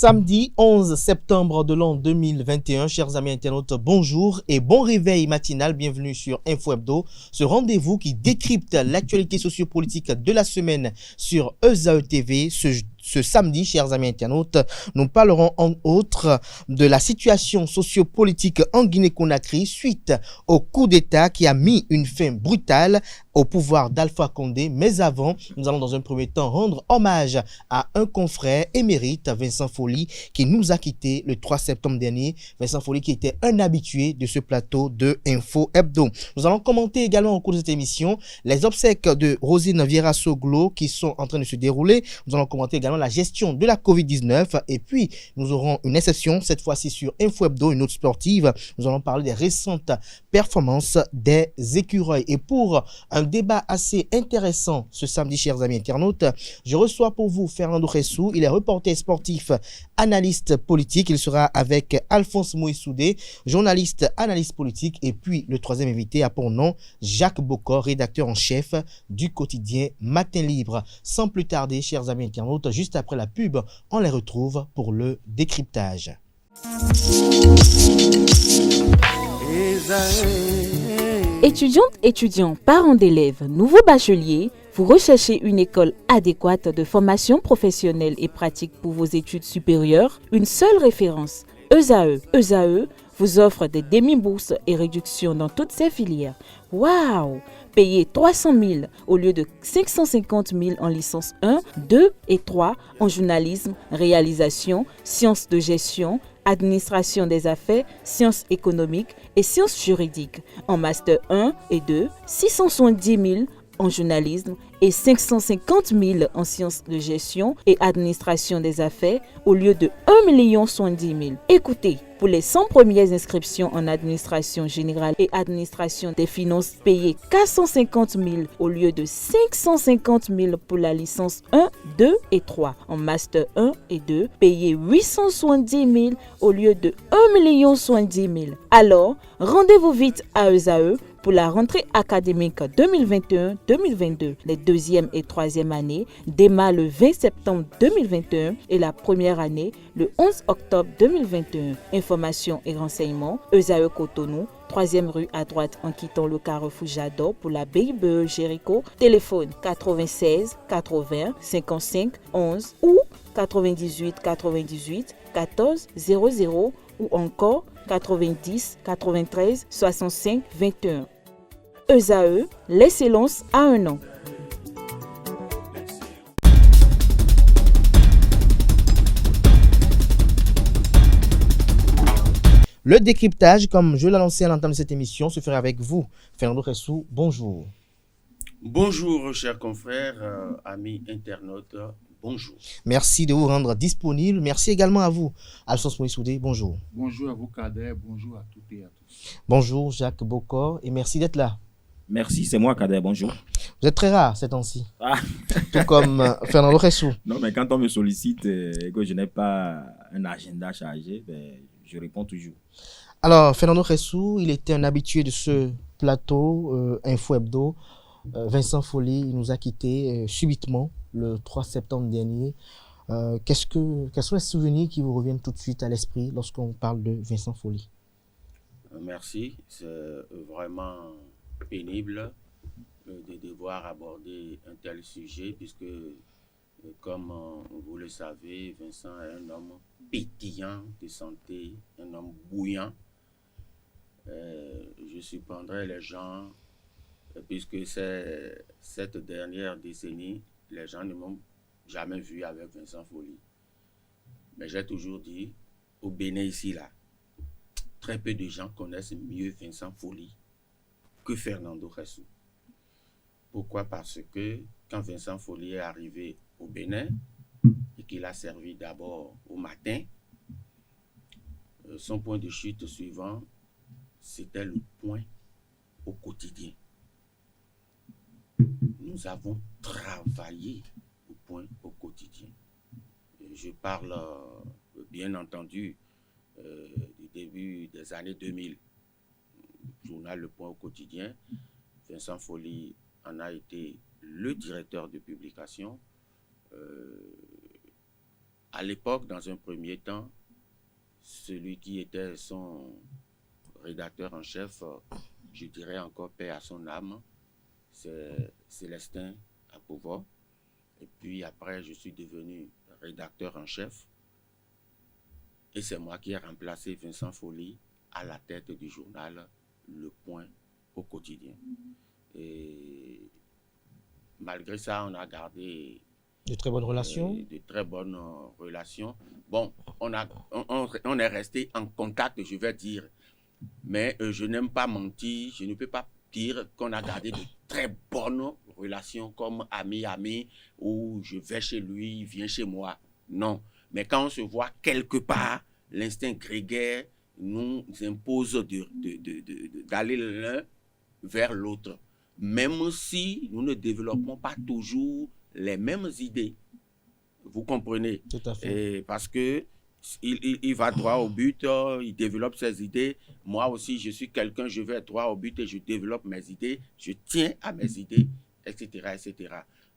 Samedi 11 septembre de l'an 2021, chers amis internautes, bonjour et bon réveil matinal, bienvenue sur Info Hebdo, ce rendez-vous qui décrypte l'actualité sociopolitique de la semaine sur ESAE TV. Ce samedi, chers amis internautes, nous parlerons en outre de la situation sociopolitique en Guinée-Conakry suite au coup d'État qui a mis une fin brutale au pouvoir d'Alpha Condé. Mais avant, nous allons dans un premier temps rendre hommage à un confrère émérite, Vincent Folly, qui nous a quittés le 3 septembre dernier. Vincent Folly qui était un habitué de ce plateau de Info Hebdo. Nous allons commenter également au cours de cette émission les obsèques de Rosine Vieira-Soglo qui sont en train de se dérouler. Nous allons commenter également la gestion de la COVID-19 et puis nous aurons une exception cette fois-ci sur Info Hebdo, une autre sportive. Nous allons parler des récentes performances des écureuils. Et pour un débat assez intéressant ce samedi, chers amis internautes, je reçois pour vous Fernando Ressou. Il est reporter sportif, analyste politique. Il sera avec Alphonse Moïsoudé, journaliste, analyste politique. Et puis le troisième invité a pour nom Jacques Bocor, rédacteur en chef du quotidien Matin Libre. Sans plus tarder, chers amis internautes, juste après la pub, on les retrouve pour le décryptage. Étudiantes, étudiants, parents d'élèves, nouveaux bacheliers, vous recherchez une école adéquate de formation professionnelle et pratique pour vos études supérieures? Une seule référence, ESAE. ESAE vous offre des demi-bourses et réductions dans toutes ces filières. Waouh! Payez 300 000 au lieu de 550 000 en licence 1, 2 et 3 en journalisme, réalisation, sciences de gestion, administration des affaires, sciences économiques et sciences juridiques. En master 1 et 2, 670 000 en journalisme et 550 000 en sciences de gestion et administration des affaires au lieu de 1 070 000. Écoutez, pour les 100 premières inscriptions en administration générale et administration des finances, payez 450 000 au lieu de 550 000 pour la licence 1, 2 et 3. En master 1 et 2, payez 870 000 au lieu de 1 070 000. Alors, rendez-vous vite à ESAE pour la rentrée académique 2021-2022. Les deuxième et troisième années démarrent le 20 septembre 2021 et la première année le 11 octobre 2021. Informations et renseignements, ESAE Cotonou, 3e rue à droite en quittant le carrefour Jadot pour la BIBE Jéricho. Téléphone 96 80 55 11 ou 98 98 14 00 ou encore 90 93 65 21. ESAE, l'excellence à un an. Le décryptage, comme je l'annonçais à l'entame de cette émission, se fera avec vous. Fernando Ressou, bonjour. Bonjour, chers confrères, amis internautes, bonjour. Merci de vous rendre disponible. Merci également à vous, Alphonse Moïsoudé, bonjour. Bonjour à vous, Kader, bonjour à toutes et à tous. Bonjour, Jacques Bocor, et merci d'être là. Merci, c'est moi, Kader, bonjour. Vous êtes très rare ces temps-ci, Ah. tout comme Fernando Ressou. Non, mais quand on me sollicite et que je n'ai pas un agenda chargé, je réponds toujours. Alors, Fernando Ressou, il était un habitué de ce plateau Info Hebdo. Vincent Folly, il nous a quittés subitement le 3 septembre dernier. Quels sont les souvenirs qui vous reviennent tout de suite à l'esprit lorsqu'on parle de Vincent Folly? Merci, c'est vraiment pénible de devoir aborder un tel sujet puisque, comme vous le savez, Vincent est un homme pétillant de santé, un homme bouillant. Je surprendrai les gens puisque c'est cette dernière décennie, les gens ne m'ont jamais vu avec Vincent Folly. Mais j'ai toujours dit, au Bénin ici, là, très peu de gens connaissent mieux Vincent Folly que Fernando Ressou. Pourquoi? Parce que quand Vincent Folly est arrivé au Bénin et qu'il a servi d'abord au matin, son point de chute suivant, c'était le point au quotidien. Nous avons travaillé au point au quotidien. Je parle bien entendu du début des années 2000. Journal Le Point au quotidien. Vincent Folly en a été le directeur de publication. À l'époque, dans un premier temps, celui qui était son rédacteur en chef, je dirais encore paix à son âme, c'est Célestin Apouva. Et puis après, je suis devenu rédacteur en chef. Et c'est moi qui ai remplacé Vincent Folly à la tête du journal Le Point au quotidien. Et malgré ça, on a gardé De très bonnes relations. de très bonnes relations. Bon, on est resté en contact, je vais dire. Mais je n'aime pas mentir. Je ne peux pas dire qu'on a gardé de très bonnes relations comme ami, où je vais chez lui, il vient chez moi. Non. Mais quand on se voit quelque part, l'instinct grégaire nous impose d'aller l'un vers l'autre. Même si nous ne développons pas toujours les mêmes idées. Vous comprenez? Tout à fait. Et parce que il va droit au but, il développe ses idées. Moi aussi, je suis quelqu'un, je vais droit au but et je développe mes idées. Je tiens à mes idées, etc., etc.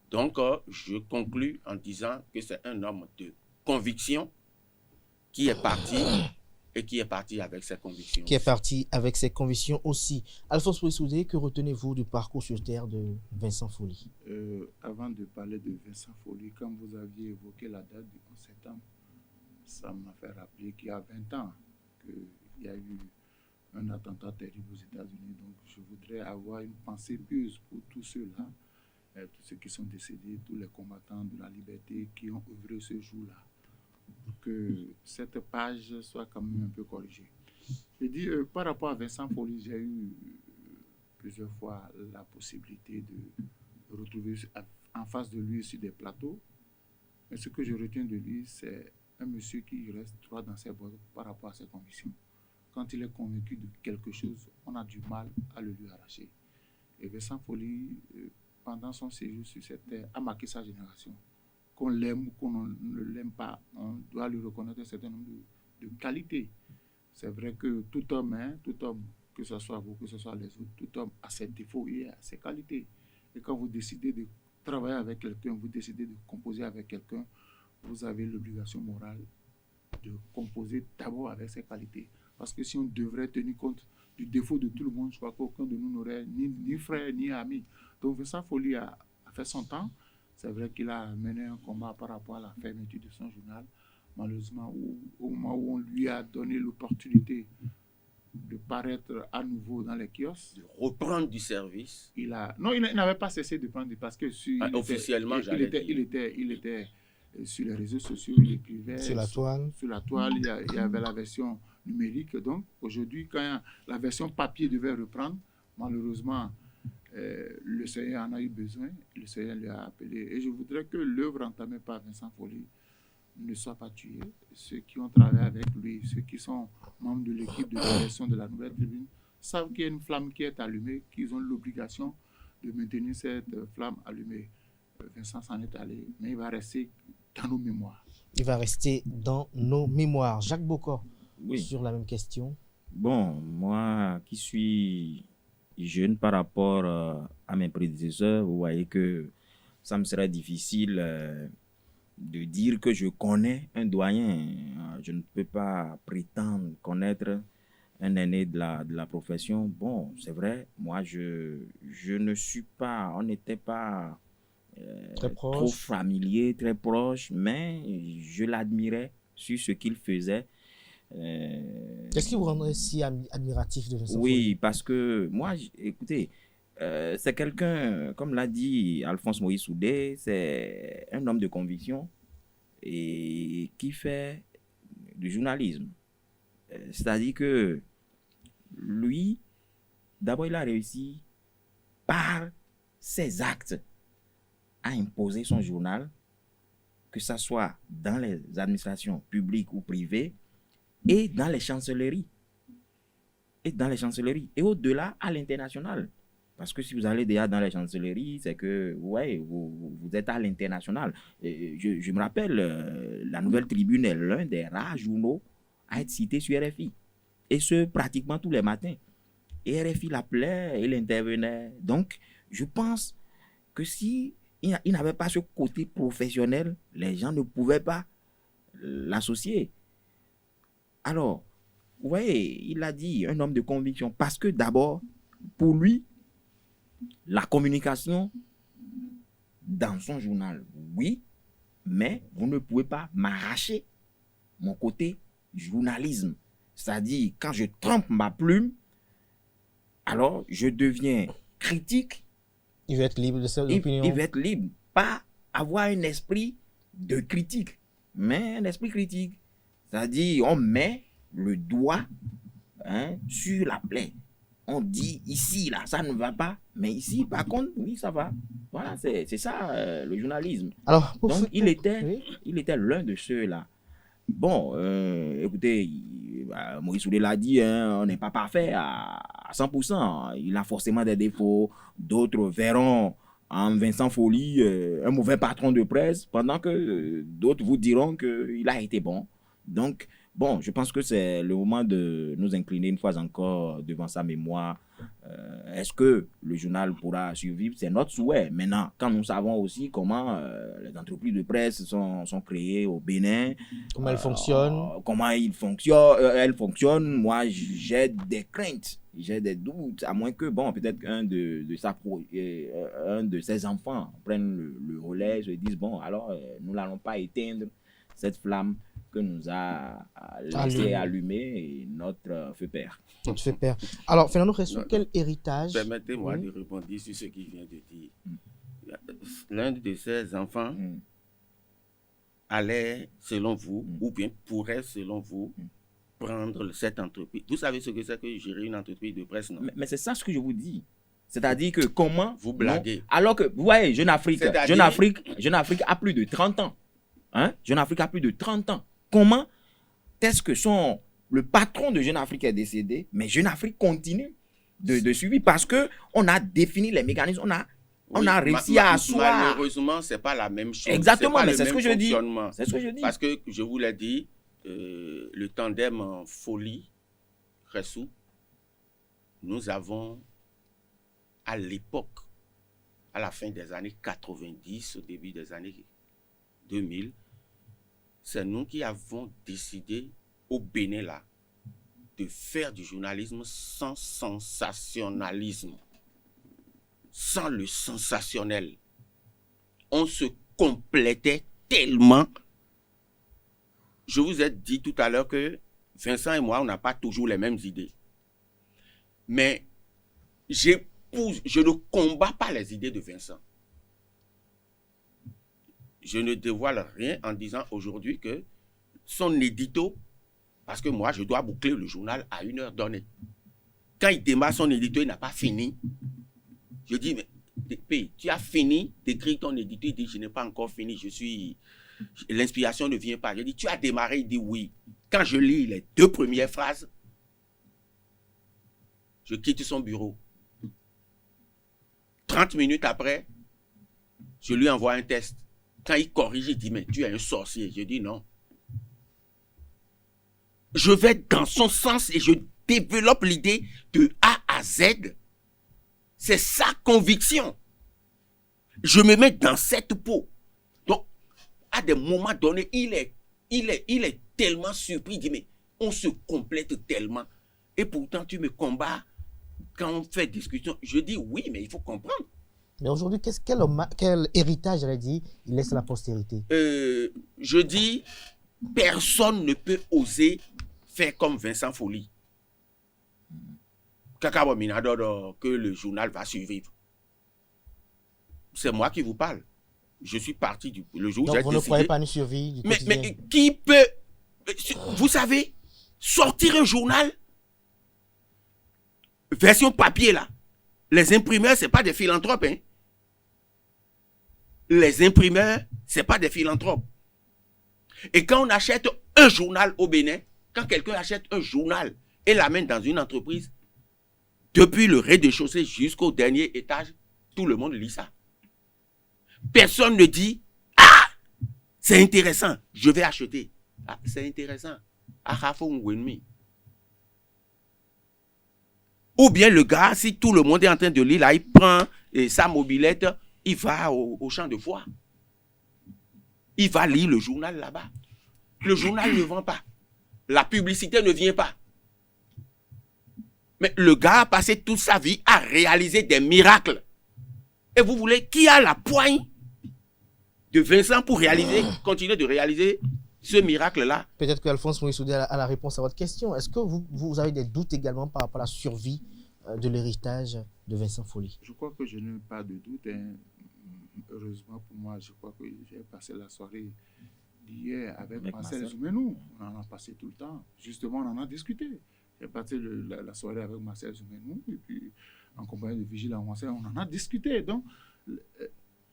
Donc, je conclus en disant que c'est un homme de conviction qui est parti et qui est parti avec ses convictions. Qui est parti avec ses convictions aussi. Alphonse Pouissoudé, que retenez-vous du parcours sur terre de Vincent Folly? Avant de parler de Vincent Folly, quand vous aviez évoqué la date du 11 septembre, ça m'a fait rappeler qu'il y a 20 ans qu'il y a eu un attentat terrible aux États-Unis. Donc, je voudrais avoir une pensée pieuse pour tous ceux-là, tous ceux qui sont décédés, tous les combattants de la liberté qui ont œuvré ce jour-là, pour que cette page soit quand même un peu corrigée. Je dis, par rapport à Vincent Folly, j'ai eu plusieurs fois la possibilité de retrouver en face de lui sur des plateaux. Mais ce que je retiens de lui, c'est un monsieur qui reste droit dans ses bottes par rapport à ses convictions. Quand il est convaincu de quelque chose, on a du mal à le lui arracher. Et Vincent Folly, pendant son séjour sur cette terre, a marqué sa génération. Qu'on l'aime ou qu'on ne l'aime pas, on doit lui reconnaître un certain nombre de qualités. C'est vrai que tout homme, que ce soit vous, que ce soit les autres, tout homme a ses défauts et a ses qualités. Et quand vous décidez de travailler avec quelqu'un, vous décidez de composer avec quelqu'un, vous avez l'obligation morale de composer d'abord avec ses qualités. Parce que si on devrait tenir compte du défaut de tout le monde, je crois qu'aucun de nous n'aurait ni frère ni ami. Donc Vincent Folly a fait son temps. C'est vrai qu'il a mené un combat par rapport à la fermeture de son journal. Malheureusement, au moment où on lui a donné l'opportunité de paraître à nouveau dans les kiosques, de reprendre du service. Il n'avait pas cessé de prendre, parce que officiellement, il était sur les réseaux sociaux, il écrivait sur la toile. Il y avait la version numérique. Donc aujourd'hui, quand la version papier devait reprendre, malheureusement, le Seigneur en a eu besoin, le Seigneur lui a appelé. Et je voudrais que l'œuvre entamée par Vincent Folly ne soit pas tuée. Ceux qui ont travaillé avec lui, ceux qui sont membres de l'équipe de direction de la Nouvelle Tribune, savent qu'il y a une flamme qui est allumée, qu'ils ont l'obligation de maintenir cette flamme allumée. Vincent s'en est allé, mais il va rester dans nos mémoires. Il va rester dans nos mémoires. Jacques Bocor, Oui. sur la même question. Bon, moi qui suis jeune par rapport à mes prédécesseurs, vous voyez que ça me serait difficile de dire que je connais un doyen. Je ne peux pas prétendre connaître un aîné de la profession. Bon, c'est vrai, moi je ne suis pas, on n'était pas trop familier, très proche, mais je l'admirais sur ce qu'il faisait. Qu'est-ce qui vous rendrait si admiratif de Vincent Folly? Oui, parce que moi, écoutez, c'est quelqu'un, comme l'a dit Alphonse Pouissoudé, c'est un homme de conviction et qui fait du journalisme. C'est-à-dire que lui, d'abord, il a réussi par ses actes à imposer son journal, que ce soit dans les administrations publiques ou privées, et dans les chancelleries. Et au-delà, à l'international. Parce que si vous allez déjà dans les chancelleries, c'est que ouais, vous êtes à l'international. Je me rappelle, la Nouvelle Tribune est l'un des rares journaux à être cité sur RFI. Et ce, pratiquement tous les matins. Et RFI l'appelait, il intervenait. Donc, je pense que si il n'avait pas ce côté professionnel, les gens ne pouvaient pas l'associer. Alors, vous voyez, il a dit un homme de conviction parce que d'abord, pour lui, la communication dans son journal, oui, mais vous ne pouvez pas m'arracher mon côté journalisme. C'est-à-dire, quand je trempe ma plume, alors je deviens critique. Il veut être libre de ses opinions. Il veut être libre, pas avoir un esprit de critique, mais un esprit critique. C'est-à-dire, on met le doigt sur la plaie. On dit ici, là, ça ne va pas, mais ici, par contre, oui, ça va. Voilà, c'est ça le journalisme. Alors, donc, il était l'un de ceux-là. Bon, écoutez, Moïse Soudé l'a dit, on n'est pas parfait à 100%. Il a forcément des défauts. D'autres verront en Vincent Folly un mauvais patron de presse, pendant que d'autres vous diront qu'il a été bon. Donc, bon, je pense que c'est le moment de nous incliner une fois encore devant sa mémoire. Est-ce que le journal pourra survivre? C'est notre souhait. Maintenant, quand nous savons aussi comment les entreprises de presse sont créées au Bénin, comment elles fonctionnent, elles fonctionnent, moi j'ai des craintes, j'ai des doutes, à moins que, bon, peut-être un de ses enfants prenne le relais, se dise, bon, alors nous n'allons pas éteindre cette flamme que nous a laissé allumer notre feu père. Notre feu père. Alors, Fernando Ressou, quel héritage? Permettez-moi de répondre sur ce qu'il vient de dire. L'un de ses enfants allait, selon vous, ou bien pourrait, selon vous, prendre cette entreprise. Vous savez ce que c'est que gérer une entreprise de presse, non? Mais c'est ça ce que je vous dis. C'est-à-dire que comment... Vous blaguez. Alors que, vous voyez, Jeune Afrique a plus de 30 ans. Jeune Afrique a plus de 30 ans. Comment est-ce que le patron de Jeune Afrique est décédé, mais Jeune Afrique continue de suivre parce qu'on a défini les mécanismes, on a réussi à asseoir. Malheureusement, ce n'est pas la même chose. Exactement, mais c'est ce que je dis. C'est ce que je dis. Parce que, je vous l'ai dit, le tandem en Folly, Ressou, nous avons, à l'époque, à la fin des années 90, au début des années 2000, c'est nous qui avons décidé au Bénin là de faire du journalisme sans sensationnalisme, sans le sensationnel. On se complétait tellement. Je vous ai dit tout à l'heure que Vincent et moi, on n'a pas toujours les mêmes idées. Mais je ne combats pas les idées de Vincent. Je ne dévoile rien en disant aujourd'hui que son édito, parce que moi, je dois boucler le journal à 1h donnée. Quand il démarre son édito, il n'a pas fini. Je dis, mais tu as fini d'écrire ton édito? Il dit, je n'ai pas encore fini, l'inspiration ne vient pas. Je dis, tu as démarré? Il dit, oui. Quand je lis les 2 premières phrases, je quitte son bureau. 30 minutes après, je lui envoie un test. Quand il corrige, il dit, mais tu es un sorcier. Je dis non. Je vais dans son sens et je développe l'idée de A à Z. C'est sa conviction. Je me mets dans cette peau. Donc, à des moments donnés, il est tellement surpris. Il dit, mais on se complète tellement. Et pourtant, tu me combats quand on fait discussion. Je dis oui, mais il faut comprendre. Mais aujourd'hui, quel héritage, j'allais dire, il laisse à la postérité? Je dis, personne ne peut oser faire comme Vincent Folly. Que le journal va survivre. C'est moi qui vous parle. Je suis parti le jour où j'ai décidé. Donc, vous ne croyez pas à une survie du quotidien? Mais qui peut... Vous savez, sortir un journal, version papier là, les imprimeurs, ce n'est pas des philanthropes. Hein? Les imprimeurs, ce n'est pas des philanthropes. Et quand on achète un journal au Bénin, quand quelqu'un achète un journal et l'amène dans une entreprise, depuis le rez-de-chaussée jusqu'au dernier étage, tout le monde lit ça. Personne ne dit « Ah, c'est intéressant, je vais acheter. » Ah, c'est intéressant. Ou bien le gars, si tout le monde est en train de lire, là, il prend sa mobilette, il va au champ de foire. Il va lire le journal là-bas. Le journal ne vend pas. La publicité ne vient pas. Mais le gars a passé toute sa vie à réaliser des miracles. Et vous voulez, qui a la poigne de Vincent pour continuer de réaliser ce miracle-là? Peut-être qu'Alphonse Moïse Soudé a la réponse à votre question. Est-ce que vous avez des doutes également par rapport à la survie de l'héritage de Vincent Folly? Je crois que je n'ai pas de doute. Hein. Heureusement pour moi, je crois que j'ai passé la soirée d'hier avec Marcel Zoumenou. On en a passé tout le temps. Justement, on en a discuté. J'ai passé la soirée avec Marcel Zoumenou et puis en compagnie de Vigile Marcel, on en a discuté. Donc,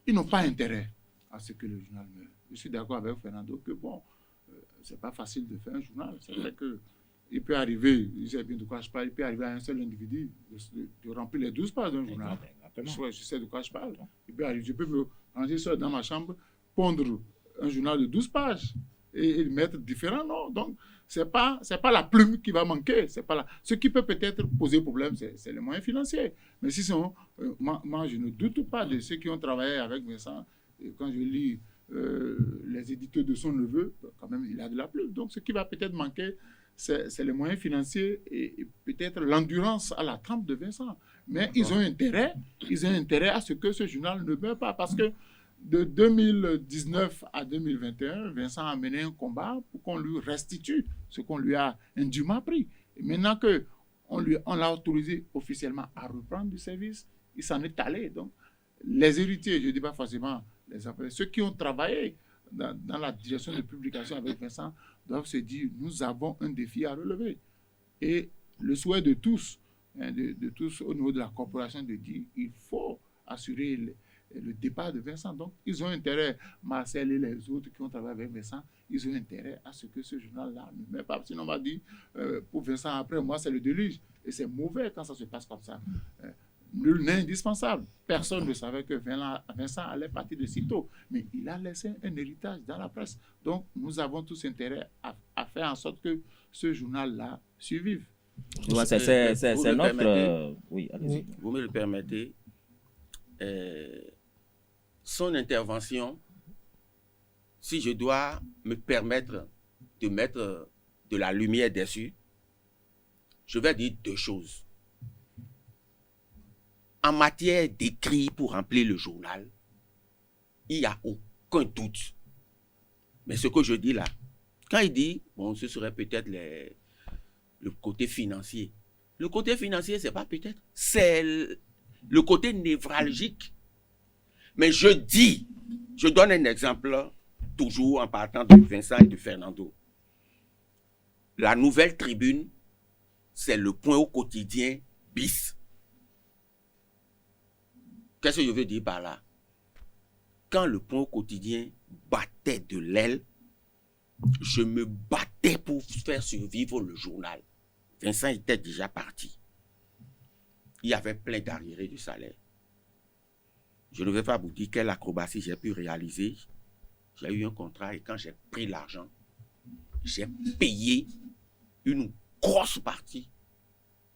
ils n'ont pas intérêt à ce que le journal meure. Je suis d'accord avec Fernando que bon, c'est pas facile de faire un journal. C'est vrai que il peut arriver, je sais bien de quoi je parle, il peut arriver à un seul individu de remplir les 12 pages d'un journal. Je sais de quoi je parle. Il peut arriver, je peux me ranger seul dans ma chambre, pondre un journal de 12 pages et le mettre différent. Non, donc c'est pas la plume qui va manquer. Ce qui peut peut-être poser problème, c'est les moyens financiers. Mais si moi, je ne doute pas de ceux qui ont travaillé avec Vincent. Et quand je lis les éditeurs de son neveu, quand même, il a de la plume. Donc, ce qui va peut-être manquer, c'est les moyens financiers et peut-être l'endurance à la trempe de Vincent. Mais ils ont intérêt à ce que ce journal ne meure pas. Parce que de 2019 à 2021, Vincent a mené un combat pour qu'on lui restitue ce qu'on lui a indûment pris. Et maintenant qu'on l'a autorisé officiellement à reprendre du service, il s'en est allé. Donc, les héritiers, je ne dis pas forcément les appelés, ceux qui ont travaillé dans la direction de publication avec Vincent doivent se dire, nous avons un défi à relever. Et le souhait de tous, de tous au niveau de la corporation, de dire, il faut assurer le départ de Vincent. Donc, ils ont intérêt, Marcel et les autres qui ont travaillé avec Vincent, ils ont intérêt à ce que ce journal-là ne meure pas. Sinon, on va dire, pour Vincent, après moi, c'est le déluge. Et c'est mauvais quand ça se passe comme ça. Nul n'est indispensable. Personne ne savait que Vincent allait partir de sitôt. Mais il a laissé un héritage dans la presse. Donc, nous avons tous intérêt à faire en sorte que ce journal-là survive. C'est notre... Oui, allez-y. Vous me le permettez. Son intervention, si je dois me permettre de mettre de la lumière dessus, je vais dire deux choses. En matière d'écrit pour remplir le journal, il n'y a aucun doute. Mais ce que je dis là, quand il dit, bon, ce serait peut-être le côté financier. Le côté financier, c'est pas peut-être, c'est le côté névralgique. Mais je donne un exemple, toujours en partant de Vincent et de Fernando. La Nouvelle Tribune, c'est le point au quotidien bis. Qu'est-ce que je veux dire par là? Quand le point au quotidien battait de l'aile, je me battais pour faire survivre le journal. Vincent était déjà parti. Il y avait plein d'arriérés de salaire. Je ne vais pas vous dire quelle acrobatie j'ai pu réaliser. J'ai eu un contrat et quand j'ai pris l'argent, j'ai payé une grosse partie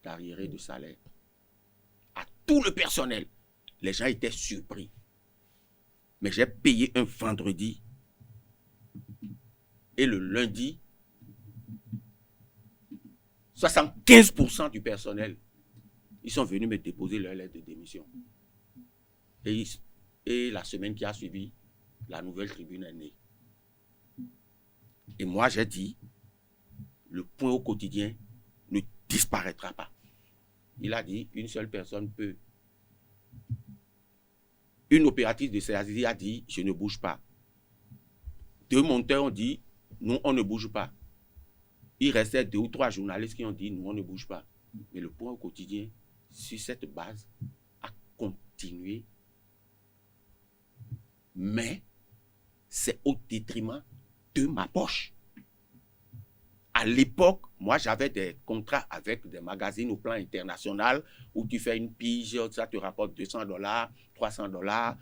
d'arriérés de salaire à tout le personnel. Les gens étaient surpris. Mais j'ai payé un vendredi. Et le lundi, 75% du personnel, ils sont venus me déposer leur lettre de démission. Et la semaine qui a suivi, la Nouvelle Tribune est née. Et moi, j'ai dit, le point au quotidien ne disparaîtra pas. Il a dit, une seule personne peut. Une opératrice de CACI a dit, je ne bouge pas. Deux monteurs ont dit, nous, on ne bouge pas. Il restait 2 ou 3 journalistes qui ont dit, nous, on ne bouge pas. Mais le point au quotidien, sur cette base, a continué. Mais c'est au détriment de ma poche. À l'époque, moi, j'avais des contrats avec des magazines au plan international où tu fais une pige, ça te rapporte $200, $300,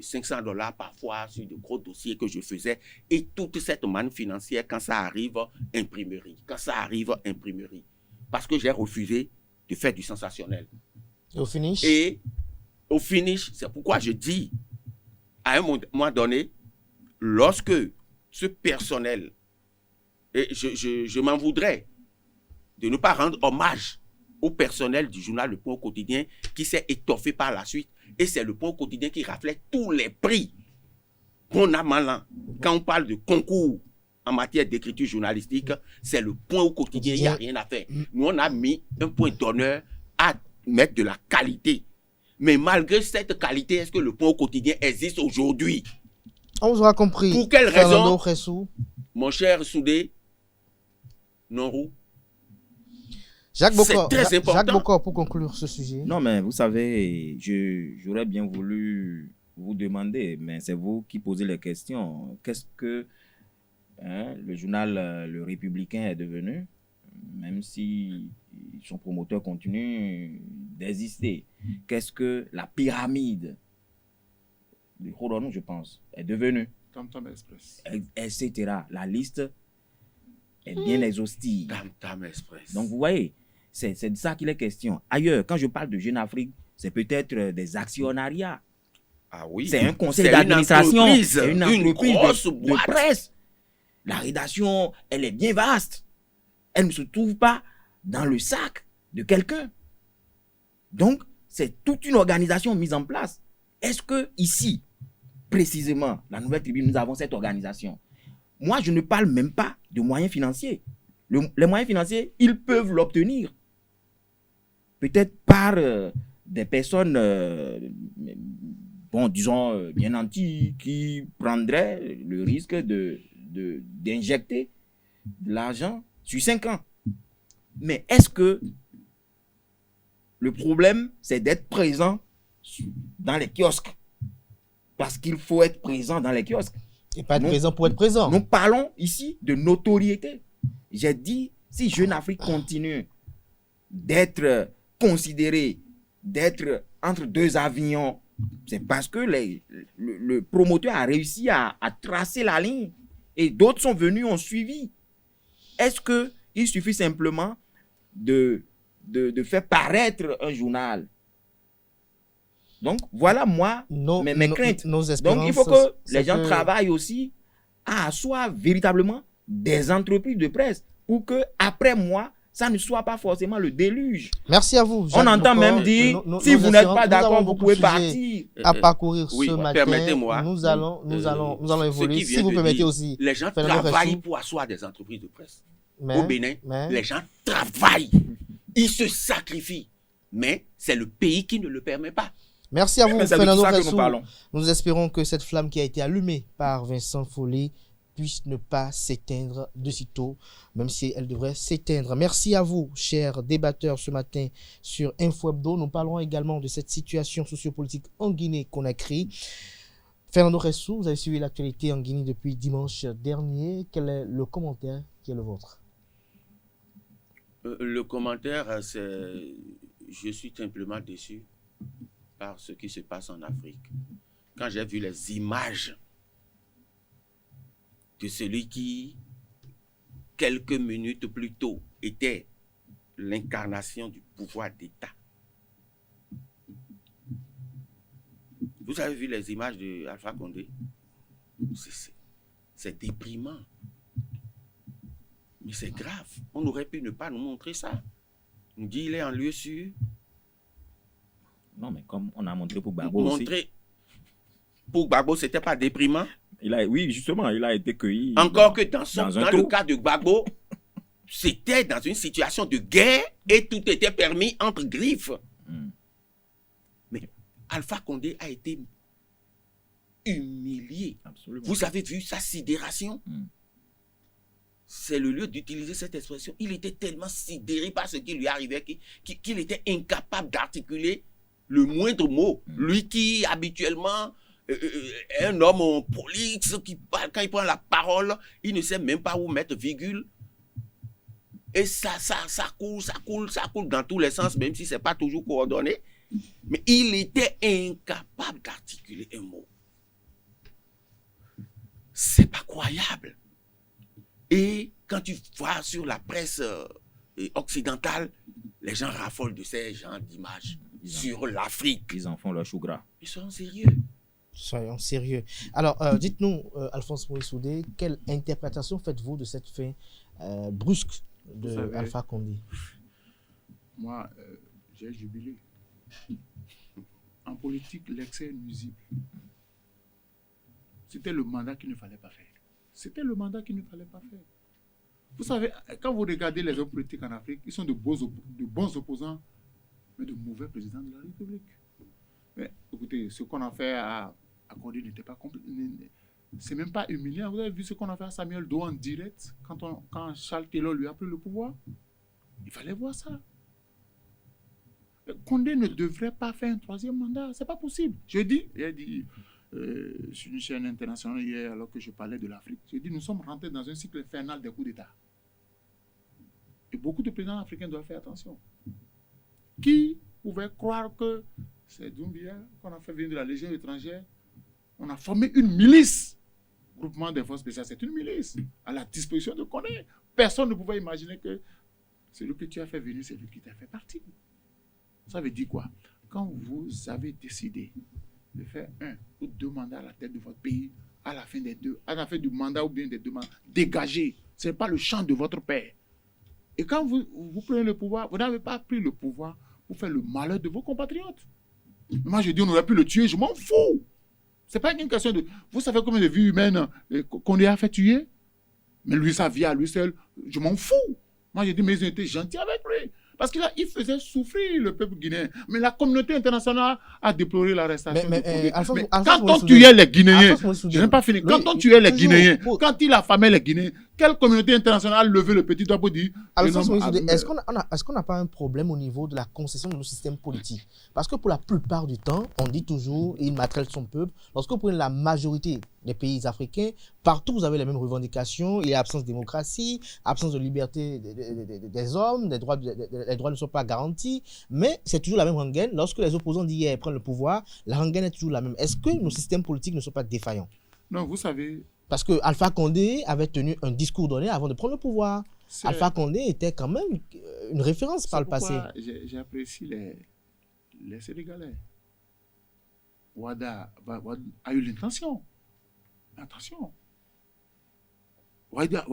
$500 parfois sur de gros dossiers que je faisais. Et toute cette manne financière, quand ça arrive, imprimerie. Quand ça arrive, imprimerie. Parce que j'ai refusé de faire du sensationnel. Et au finish? Et au finish, c'est pourquoi je dis, à un moment donné, lorsque ce personnel Et je m'en voudrais de ne pas rendre hommage au personnel du journal Le Point au quotidien qui s'est étoffé par la suite. Et c'est Le Point au quotidien qui reflète tous les prix. Bon an, mal an. Quand on parle de concours en matière d'écriture journalistique, c'est Le Point au quotidien, il n'y a rien à faire. Nous, on a mis un point d'honneur à mettre de la qualité. Mais malgré cette qualité, est-ce que Le Point au quotidien existe aujourd'hui? On vous aura compris. Pour quelle Fernando raison, Ressou. mon cher Soudé, non-roux? Jacques Bocor, C'est très important. Jacques Bocor, pour conclure ce sujet. Non, mais vous savez, j'aurais bien voulu vous demander, mais c'est vous qui posez les questions. Qu'est-ce que le journal Le Républicain est devenu, même si son promoteur continue d'exister? Qu'est-ce que la pyramide de Rodon, je pense, est devenue? Tam Express. Etc. La liste est bien exhaustive. Tam Express. Donc, vous voyez, c'est de ça qu'il est question. Ailleurs, quand je parle de Jeune Afrique, c'est peut-être des actionnariats. Ah oui. C'est un conseil d'administration. C'est une entreprise grosse de boîte. presse. La rédaction, elle est bien vaste. Elle ne se trouve pas dans le sac de quelqu'un. Donc, c'est toute une organisation mise en place. Est-ce que ici, précisément, la Nouvelle Tribune, nous avons cette organisation? Moi, je ne parle même pas de moyens financiers. Les moyens financiers, ils peuvent l'obtenir. Peut-être par des personnes, bon, disons, bien nantis, qui prendraient le risque d'injecter de l'argent sur 5 ans. Mais est-ce que le problème, c'est d'être présent dans les kiosques? Parce qu'il faut être présent dans les kiosques. Et pas être présent pour être présent. Nous parlons ici de notoriété. J'ai dit, si Jeune Afrique continue d'être considéré, d'être entre deux avions, c'est parce que le promoteur a réussi à tracer la ligne et d'autres sont venus, ont suivi. Est-ce qu'il suffit simplement de faire paraître un journal? Donc, voilà moi mes craintes. Nos Donc, il faut que les gens travaillent aussi à asseoir véritablement des entreprises de presse pour que, après moi, ça ne soit pas forcément le déluge. Merci à vous. On entend même dire, si vous n'êtes pas d'accord, vous pouvez partir. À parcourir oui, ce matin. Permettez-moi. Nous allons évoluer. Si vous permettez dire, aussi. Les gens travaillent pour asseoir des entreprises de presse. Mais, au Bénin, les gens travaillent. Ils se sacrifient. Mais c'est le pays qui ne le permet pas. Merci à vous, Fernando Ressou. Nous espérons que cette flamme qui a été allumée par Vincent Follet puisse ne pas s'éteindre de sitôt, même si elle devrait s'éteindre. Merci à vous, chers débatteurs, ce matin sur Info Hebdo. Nous parlerons également de cette situation sociopolitique en Guinée-Conakry. Fernando Ressou, vous avez suivi l'actualité en Guinée depuis dimanche dernier. Quel est le commentaire qui est le vôtre? Le commentaire, c'est je suis simplement déçu par ce qui se passe en Afrique. Quand j'ai vu les images de celui qui, quelques minutes plus tôt, était l'incarnation du pouvoir d'État. Vous avez vu les images de Alpha Condé? C'est déprimant. Mais c'est grave. On aurait pu ne pas nous montrer ça. On nous dit qu'il est en lieu sûr. Non, mais comme on a montré pour Gbagbo aussi. Pour Gbagbo, c'était pas déprimant? Oui, justement, il a été cueilli. Encore que dans le cas de Gbagbo, c'était dans une situation de guerre et tout était permis entre griffes. Mais Alpha Condé a été humilié. Absolument. Vous avez vu sa sidération? C'est le lieu d'utiliser cette expression. Il était tellement sidéré par ce qui lui arrivait qu'il était incapable d'articuler le moindre mot. Lui qui, habituellement, est un homme prolixe, qui parle, quand il prend la parole, il ne sait même pas où mettre virgule. Et ça coule dans tous les sens, même si ce n'est pas toujours coordonné. Mais il était incapable d'articuler un mot. C'est pas croyable. Et quand tu vois sur la presse occidentale, les gens raffolent de ces genres d'images sur l'Afrique. Ils en font leur chou gras. Ils sont sérieux. Soyons sérieux. Alors, dites-nous, Alphonse Moïse Soudé, quelle interprétation faites-vous de cette fin brusque de Vous savez, Alpha Condé. Moi, j'ai jubilé. En politique, l'excès est nuisible. C'était le mandat qu'il ne fallait pas faire. C'était le mandat qu'il ne fallait pas faire. Vous savez, quand vous regardez les hommes politiques en Afrique, ils sont de bons opposants, mais de mauvais présidents de la République. Mais écoutez, ce qu'on a fait à Condé n'était pas compliqué. C'est même pas humiliant. Vous avez vu ce qu'on a fait à Samuel Doe en direct quand Charles Taylor lui a pris le pouvoir? Il fallait voir ça. Condé ne devrait pas faire un troisième mandat. C'est pas possible. J'ai dit sur une chaîne internationale hier, alors que je parlais de l'Afrique, j'ai dit nous sommes rentrés dans un cycle infernal des coups d'État. Et beaucoup de présidents africains doivent faire attention. Qui pouvait croire que c'est Doumbia qu'on a fait venir de la Légion étrangère? On a formé une milice. Groupement des forces spéciales, c'est une milice à la disposition de Condé. Personne ne pouvait imaginer que celui que tu as fait venir, c'est lui qui t'a fait partie. Ça veut dire quoi? Quand vous avez décidé de faire 1 ou 2 mandats à la tête de votre pays, à la fin du mandat ou bien des 2 mandats, dégagez. Ce n'est pas le champ de votre père. Et quand vous prenez le pouvoir, vous n'avez pas pris le pouvoir pour faire le malheur de vos compatriotes. Moi, je dis, on aurait pu le tuer, je m'en fous. Ce n'est pas une question de... Vous savez combien de vies humaines qu'on lui a fait tuer? Mais lui, sa vie à lui seul, je m'en fous. Moi, j'ai dit, mais ils ont été gentils avec lui. Parce qu'il faisait souffrir le peuple guinéen. Mais la communauté internationale a déploré l'arrestation de Condé. Mais quand on tuait les Guinéens, je n'ai pas fini, quand on tuait les Guinéens, quand il affamait les Guinéens, quelle communauté internationale a levé le petit doigt pour dire... Est-ce qu'on n'a pas un problème au niveau de la concession de nos systèmes politiques? Parce que pour la plupart du temps, on dit toujours, il maltraite son peuple. Lorsque vous prenez la majorité des pays africains, partout vous avez les mêmes revendications. Il y a absence de démocratie, absence de liberté des hommes, les droits ne sont pas garantis. Mais c'est toujours la même rengaine. Lorsque les opposants d'hier prennent le pouvoir, la rengaine est toujours la même. Est-ce que nos systèmes politiques ne sont pas défaillants? Non, vous savez... Parce que Alpha Condé avait tenu un discours donné avant de prendre le pouvoir. Alpha Condé était quand même une référence par le passé. J'apprécie les Sénégalais. Wada a eu l'intention. Attention. Wada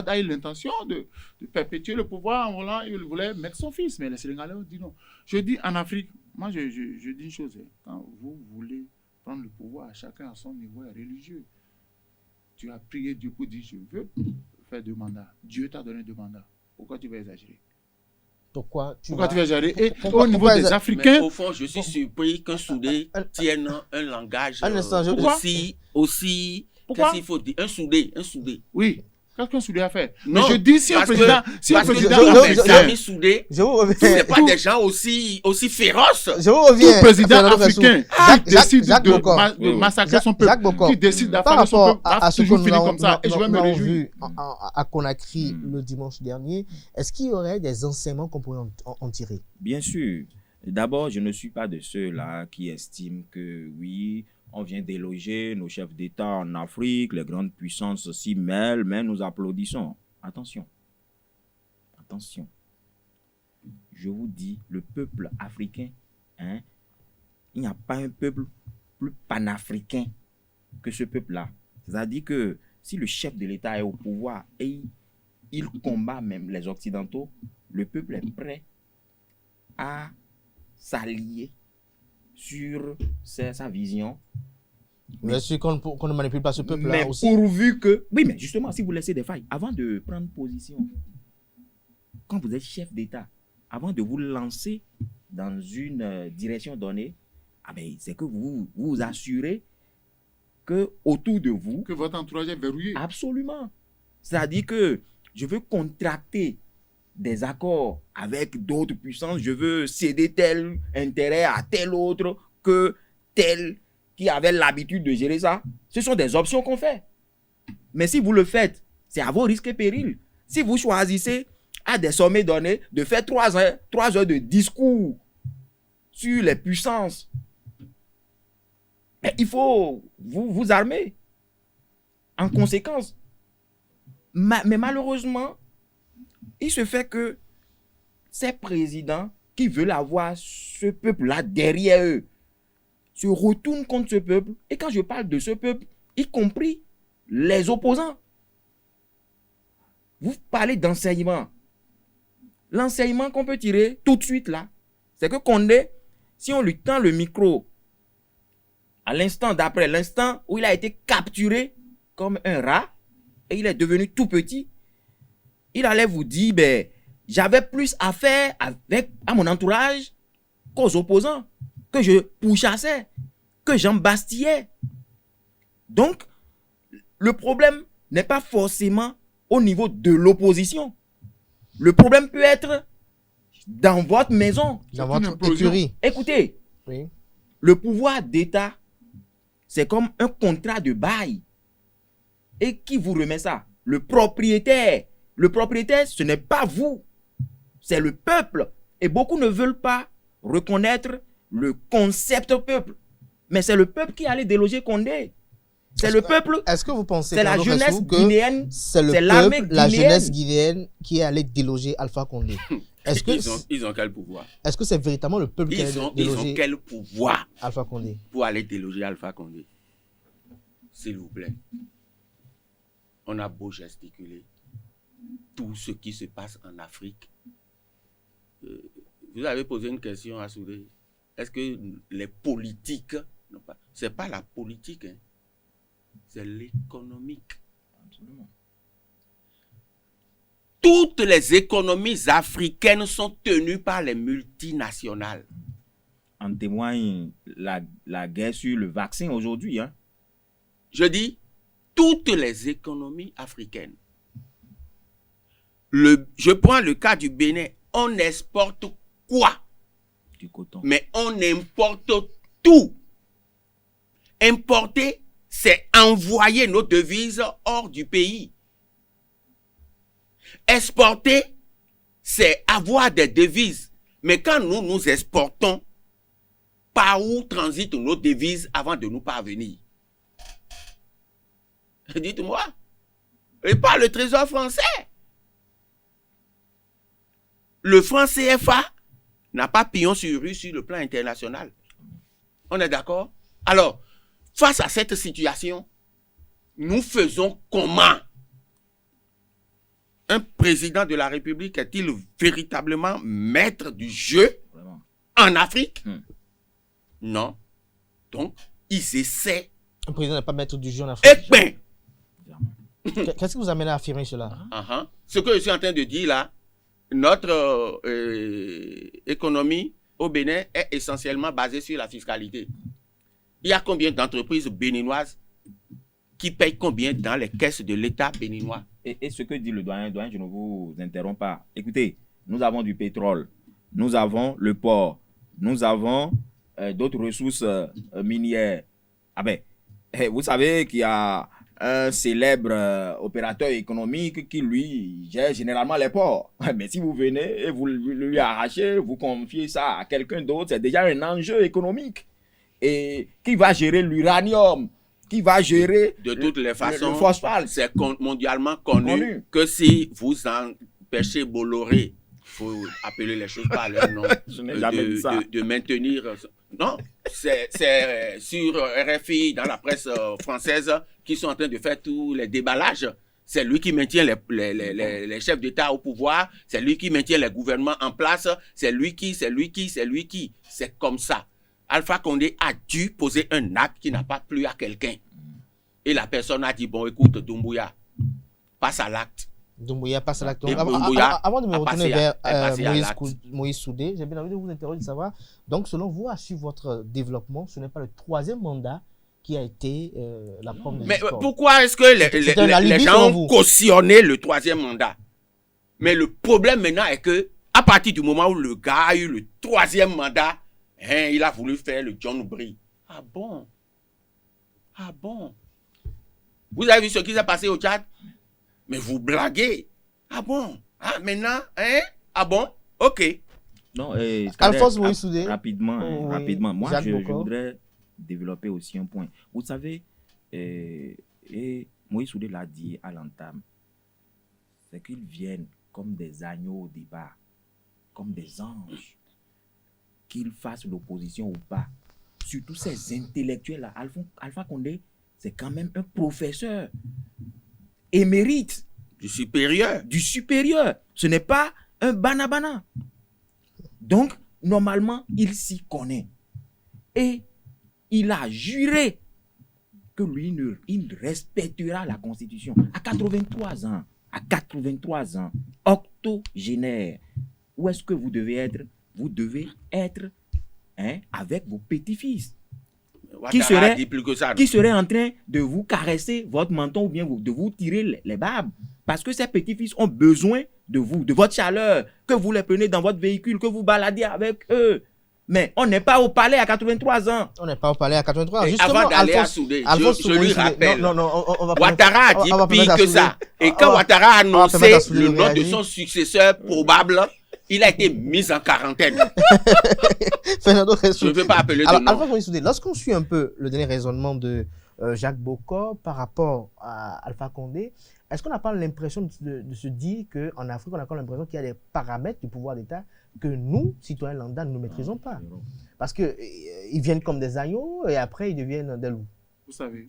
a eu l'intention de perpétuer le pouvoir en voulant, il voulait mettre son fils. Mais les Sénégalais ont dit non. Je dis en Afrique, moi je dis une chose. Quand vous voulez prendre le pouvoir, chacun à son niveau religieux. Tu as prié Dieu pour dire je veux faire 2 mandats. Dieu t'a donné 2 mandats. Pourquoi tu vas exagérer? Pourquoi tu vas exagérer? Et au niveau des Africains... Mais au fond, je suis surpris qu'un Soudé tienne un langage aussi... Qu'est-ce qu'il faut dire? Un Soudé. Oui. Qu'est-ce qu'un Soudé a fait? Non, mais je dis si un président... amis Soudé, ce n'est pas des gens aussi féroces. Je vous reviens. Tout président africain qui décide de massacrer son peuple, qui décide d'affaler son peuple, a toujours fini comme ça. Et je vais me réjouir. À Conakry le dimanche dernier, est-ce qu'il y aurait des enseignements qu'on pourrait en tirer? Bien sûr. D'abord, je ne suis pas de ceux-là qui estiment que oui, on vient déloger nos chefs d'État en Afrique, les grandes puissances s'y mêlent, mais nous applaudissons. Attention. Attention. Je vous dis, le peuple africain, il n'y a pas un peuple plus panafricain que ce peuple-là. C'est-à-dire que si le chef de l'État est au pouvoir et il combat même les Occidentaux, le peuple est prêt à s'allier sur sa vision. Bien sûr qu'on ne manipule pas ce peuple-là mais aussi. Pourvu que... Oui, mais justement, si vous laissez des failles, avant de prendre position, quand vous êtes chef d'État, avant de vous lancer dans une direction donnée, c'est que vous vous assurez que autour de vous... Que votre entourage est verrouillé. Absolument. C'est-à-dire que je veux contracter des accords avec d'autres puissances, je veux céder tel intérêt à tel autre que tel qui avait l'habitude de gérer ça. Ce sont des options qu'on fait. Mais si vous le faites, c'est à vos risques et périls. Si vous choisissez à des sommets donnés de faire 3 heures de discours sur les puissances, il faut vous armer en conséquence. Mais malheureusement, il se fait que ces présidents qui veulent avoir ce peuple-là derrière eux se retournent contre ce peuple. Et quand je parle de ce peuple, y compris les opposants. vous parlez d'enseignement. L'enseignement qu'on peut tirer tout de suite là, c'est que Condé, si on lui tend le micro à l'instant d'après, l'instant où il a été capturé comme un rat et il est devenu tout petit, il allait vous dire, ben, j'avais plus à faire à mon entourage qu'aux opposants, que je pourchassais, que j'embastillais. Donc, le problème n'est pas forcément au niveau de l'opposition. Le problème peut être dans votre maison. Dans votre écurie. Écoutez, Oui. le pouvoir d'État, c'est comme un contrat de bail. Et qui vous remet ça? Le propriétaire. Le propriétaire, ce n'est pas vous. C'est le peuple. Et beaucoup ne veulent pas reconnaître le concept peuple. Mais c'est le peuple qui allait déloger Condé. C'est le peuple. Est-ce que vous pensez C'est la jeunesse guinéenne. c'est le l'armée peuple, la guinéenne. jeunesse guinéenne qui est allée déloger Alpha Condé? Est-ce que Ils ont quel pouvoir? est-ce que c'est véritablement le peuple qui a Ils ont délogé quel pouvoir Alpha Condé? pour aller déloger Alpha Condé? S'il vous plaît. On a beau gesticuler tout ce qui se passe en Afrique. Vous avez posé une question à Soudé. Est-ce que les politiques... C'est pas la politique, hein. C'est l'économique. Absolument. Toutes les économies africaines sont tenues par les multinationales. En témoigne la guerre sur le vaccin aujourd'hui. Hein. Je dis, toutes les économies africaines. Je prends le cas du Bénin. On exporte quoi? Du coton. Mais on importe tout. Importer, c'est envoyer nos devises hors du pays. Exporter, c'est avoir des devises. Mais quand nous exportons, par où transitent nos devises avant de nous parvenir? Dites-moi. Et par le trésor français. Le franc CFA n'a pas pignon sur rue sur le plan international. On est d'accord? Alors, face à cette situation, nous faisons comment? Un président de la République est-il véritablement maître du jeu Vraiment. en Afrique? Non. Donc, ils essaient. Un président n'est pas maître du jeu en Afrique. Eh bien, Qu'est-ce qui vous amène à affirmer cela? ce que je suis en train de dire là, notre économie au Bénin est essentiellement basée sur la fiscalité. Il y a combien d'entreprises béninoises qui payent combien dans les caisses de l'État béninois? Et ce que dit le doyen, je ne vous interromps pas. Écoutez, nous avons du pétrole, nous avons le port, nous avons d'autres ressources minières. Ah ben, vous savez qu'il y a un célèbre opérateur économique qui, lui, gère généralement les ports. Mais si vous venez et vous lui arrachez, vous confiez ça à quelqu'un d'autre, c'est déjà un enjeu économique. Et qui va gérer l'uranium? Qui va gérer de toutes les façons, le phosphate? C'est mondialement connu que si vous empêchez Bolloré, il faut appeler les choses par leur nom, Je n'ai jamais dit ça. de maintenir... Non, c'est sur RFI, dans la presse française, qui sont en train de faire tous les déballages. C'est lui qui maintient les chefs d'État au pouvoir, c'est lui qui maintient les gouvernements en place, c'est lui qui. C'est comme ça. Alpha Condé a dû poser un acte qui n'a pas plu à quelqu'un. Et la personne a dit, bon, écoute, Doumbouya, passe à l'acte. Doumbouya passe à l'acte. Et Avant Doumbouya de me a retourner passé vers à l'acte. Moïse Soudé, j'ai bien envie de vous interroger de savoir. Donc, selon vous, à suivre votre développement, ce n'est pas le troisième mandat qui a été la preuve de Mais discorde. pourquoi est-ce que C'est un alibi les gens selon ont vous. cautionné le troisième mandat? Mais le problème maintenant est que, à partir du moment où le gars a eu le troisième mandat, il a voulu faire le John Brie. Ah bon? Ah bon? Vous avez vu ce qui s'est passé au Tchad? Mais vous blaguez. Ah bon? Ah maintenant? Ah bon? Ok. Non, Alphonse Moïse Soudé. rapidement, Oui. rapidement. Moi, Jacques je Bocor. voudrais développer aussi un point. Vous savez, et Moïse Soudé l'a dit à l'entame, c'est qu'ils viennent comme des agneaux au départ, comme des anges, qu'ils fassent l'opposition ou pas. Surtout ces intellectuels-là. Alpha Condé, c'est quand même un professeur émérite Du supérieur. Du supérieur. Ce n'est pas un banabana. Donc, normalement, il s'y connaît. Et il a juré que lui, il respectera la Constitution. À 83 ans, octogénaire, où est-ce que vous devez être? Vous devez être avec vos petits-fils. Qui serait en train de vous caresser votre menton ou bien de vous tirer les barbes. Parce que ces petits-fils ont besoin de vous, de votre chaleur, que vous les prenez dans votre véhicule, que vous baladez avec eux. Mais on n'est pas au palais à 83 ans. On n'est pas au palais à 83 ans. Justement, avant d'aller à Soudé, je lui rappelle, Ouattara a dit pire que ça. Et quand Ouattara a annoncé le nom de son successeur probable, il a été mis en quarantaine. Fernando, je ne veux pas appeler de nom. Alphonse Soudé, lorsqu'on suit un peu le dernier raisonnement de Jacques Bokor par rapport à Alpha Condé, est-ce qu'on n'a pas l'impression de se dire qu'en Afrique, on a encore l'impression qu'il y a des paramètres du pouvoir d'État que nous, citoyens lambda, nous ne maîtrisons pas? Parce qu'ils viennent comme des agneaux et après, ils deviennent des loups. Vous savez,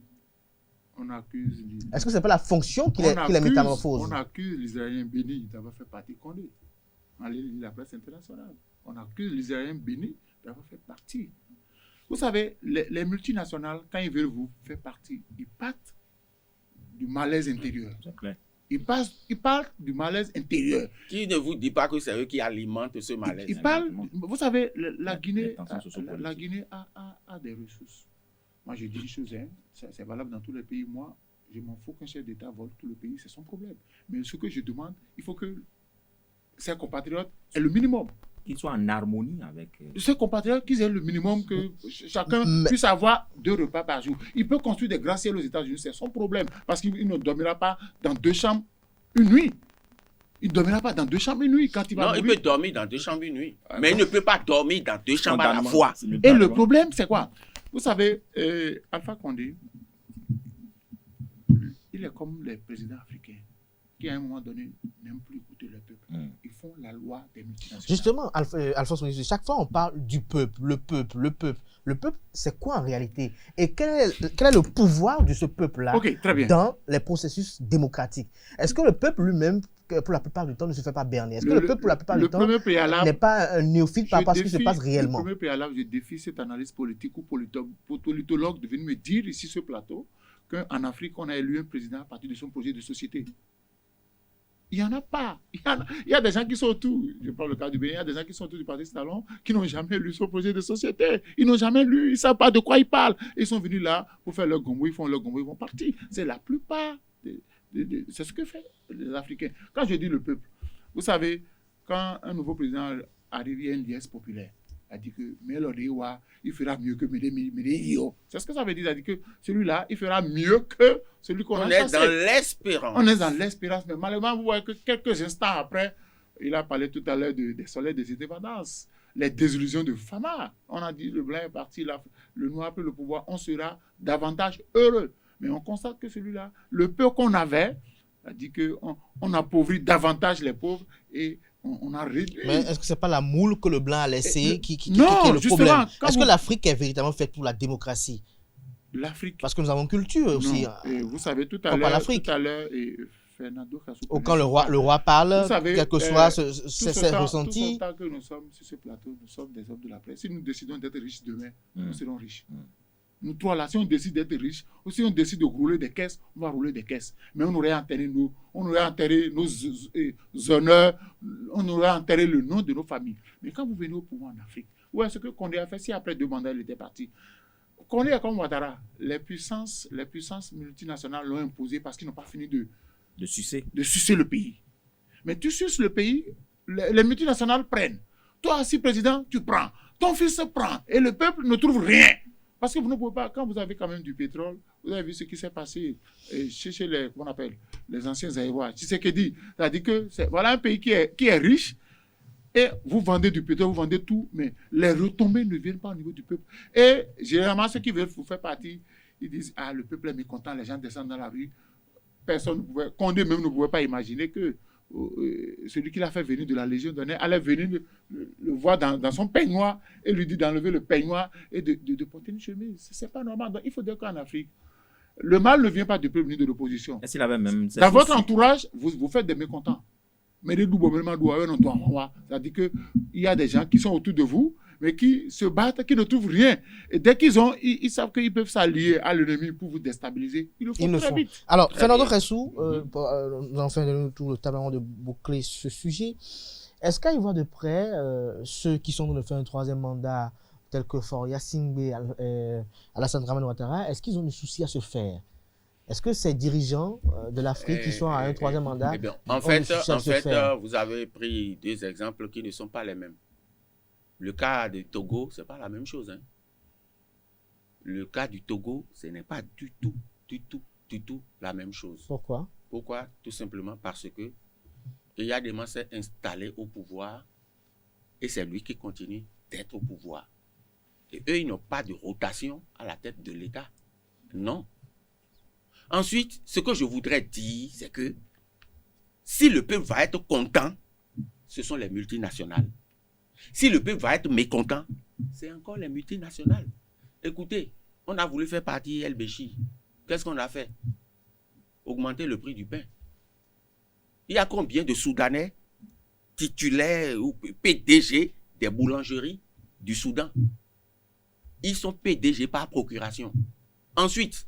on accuse... Est-ce que ce n'est pas la fonction qui les métamorphose? On accuse l'Israélien béni d'avoir fait partie de Condé. Allez lire la presse internationale. On accuse l'Israélien béni d'avoir fait partie. Vous savez, les multinationales, quand ils veulent vous faire partie, ils partent du malaise intérieur. C'est clair. Ils parlent du malaise intérieur. Qui ne vous dit pas que c'est eux qui alimentent ce malaise? Ils parlent, vous savez, la Guinée a des ressources. Moi, je dis une chose, c'est valable dans tous les pays. Moi, je m'en fous qu'un chef d'État vole tout le pays, c'est son problème. Mais ce que je demande, il faut que ses compatriotes aient le minimum. Qu'ils soient en harmonie avec... Ses compatriotes, qu'ils aient le minimum, que chacun puisse avoir 2 repas par jour. Il peut construire des gratte-ciels aux États-Unis, c'est son problème. Parce qu'il ne dormira pas dans 2 chambres une nuit. Il ne dormira pas dans 2 chambres une nuit quand il va mourir. Non, il peut dormir dans 2 chambres une nuit. Mais il ne peut pas dormir dans 2 chambres à la fois. Et le problème, c'est quoi? Vous savez, Alpha Condé, il est comme les présidents africains qui, à un moment donné, n'aiment plus écouter le peuple. Ils font la loi des multinationales. Justement, Alphonse, chaque fois on parle du peuple, le peuple. Le peuple, c'est quoi en réalité? Et quel est le pouvoir de ce peuple-là dans les processus démocratiques? Est-ce que le peuple lui-même, pour la plupart du temps, ne se fait pas berner? Est-ce que le peuple, pour la plupart du temps, n'est pas un néophyte par rapport à ce qui se passe réellement? Le premier préalable, je défie cette analyse politique ou politologue de venir me dire ici sur ce plateau qu'en Afrique, on a élu un président à partir de son projet de société. Il n'y en a pas. Il y a des gens qui sont autour. Je prends le cas du Bénin. Il y a des gens qui sont autour du Patrice Talon qui n'ont jamais lu son projet de société. Ils n'ont jamais lu. Ils ne savent pas de quoi ils parlent. Ils sont venus là pour faire leur gombo. Ils font leur gombo. Ils vont partir. C'est la plupart. C'est ce que font les Africains. Quand je dis le peuple, vous savez, quand un nouveau président arrive, il y a une liesse populaire. Il dit que Mélodewa, il fera mieux que Médéio. C'est ce que ça veut dire. Il dit que celui-là, il fera mieux que celui qu'on a chassé. On est dans l'espérance. On est dans l'espérance. Mais malheureusement, vous voyez que quelques instants après, il a parlé tout à l'heure des soleils des indépendances, les désillusions de Fama. On a dit le blanc est parti, le noir a pris le pouvoir. On sera davantage heureux. Mais on constate que celui-là, le peu qu'on avait, a dit qu'on appauvrit davantage les pauvres et on a réduit. Mais est-ce que ce n'est pas la moule que le blanc a laissée qui est le problème? Est-ce que l'Afrique est véritablement faite pour la démocratie? L'Afrique. Parce que nous avons culture aussi. Vous savez, tout à l'heure, Fernando Kassou, quand le roi parle, quel que soit ses ressentis. Tout ce temps que nous sommes sur ce plateau, nous sommes des hommes de la presse. Si nous décidons d'être riches demain, nous serons riches. Nous trois là, si on décide d'être riches, ou si on décide de rouler des caisses, on va rouler des caisses. Mais on aurait enterré nos honneurs, on aurait enterré le nom de nos familles. Mais quand vous venez au pouvoir en Afrique, où est-ce que Condé a fait si après 2 mandats il était parti? Condé est comme Ouattara. Les puissances multinationales l'ont imposé parce qu'ils n'ont pas fini de sucer le pays. Mais tu suces le pays, les multinationales prennent. Toi, si président, tu prends. Ton fils prend. Et le peuple ne trouve rien. Parce que vous ne pouvez pas, quand vous avez quand même du pétrole, vous avez vu ce qui s'est passé chez les, comment on appelle, les anciens Zaïrois. Tshisekedi, c'est-à-dire que voilà un pays qui est riche, et vous vendez du pétrole, vous vendez tout, mais les retombées ne viennent pas au niveau du peuple. Et généralement, ceux qui veulent vous faire partie, ils disent, ah, le peuple est mécontent, les gens descendent dans la rue. Personne ne pouvait, Condé même ne pouvait pas imaginer que celui qui l'a fait venir de la Légion d'honneur allait venir le voir dans son peignoir et lui dire d'enlever le peignoir et de porter une chemise. Ce n'est pas normal. Donc, il faut dire qu'en Afrique, Le mal ne vient pas du premier ministre de l'opposition. Est-ce qu'il avait même... Dans votre entourage, vous faites des mécontents. Mais les c'est-à-dire qu'il y a des gens qui sont autour de vous, mais qui se battent, qui ne trouvent rien. Et dès ils savent qu'ils peuvent s'allier à l'ennemi pour vous déstabiliser, ils le font très vite. Alors, Fernando Khessou, nous avons fait le tour de boucler ce sujet. Est-ce qu'à y voir de près, ceux qui sont en train de faire un troisième mandat, tels que Faure Gnassingbé, Alassane Dramane Ouattara, est-ce qu'ils ont des soucis à se faire? Est-ce que ces dirigeants de l'Afrique qui sont à un troisième mandat en fait, vous avez pris deux exemples qui ne sont pas les mêmes. Le cas du Togo, ce n'est pas la même chose. Hein. Le cas du Togo, ce n'est pas du tout la même chose. Pourquoi? Pourquoi? Tout simplement parce que il y a des gens qui sont installés au pouvoir et c'est lui qui continue d'être au pouvoir. Et eux, ils n'ont pas de rotation à la tête de l'État. Non. Ensuite, ce que je voudrais dire, c'est que si le peuple va être content, ce sont les multinationales. Si le peuple va être mécontent, c'est encore les multinationales. Écoutez, on a voulu faire partie El Béchi. Qu'est-ce qu'on a fait? Augmenter le prix du pain. Il y a combien de Soudanais titulaires ou PDG des boulangeries du Soudan? Ils sont PDG par procuration. Ensuite,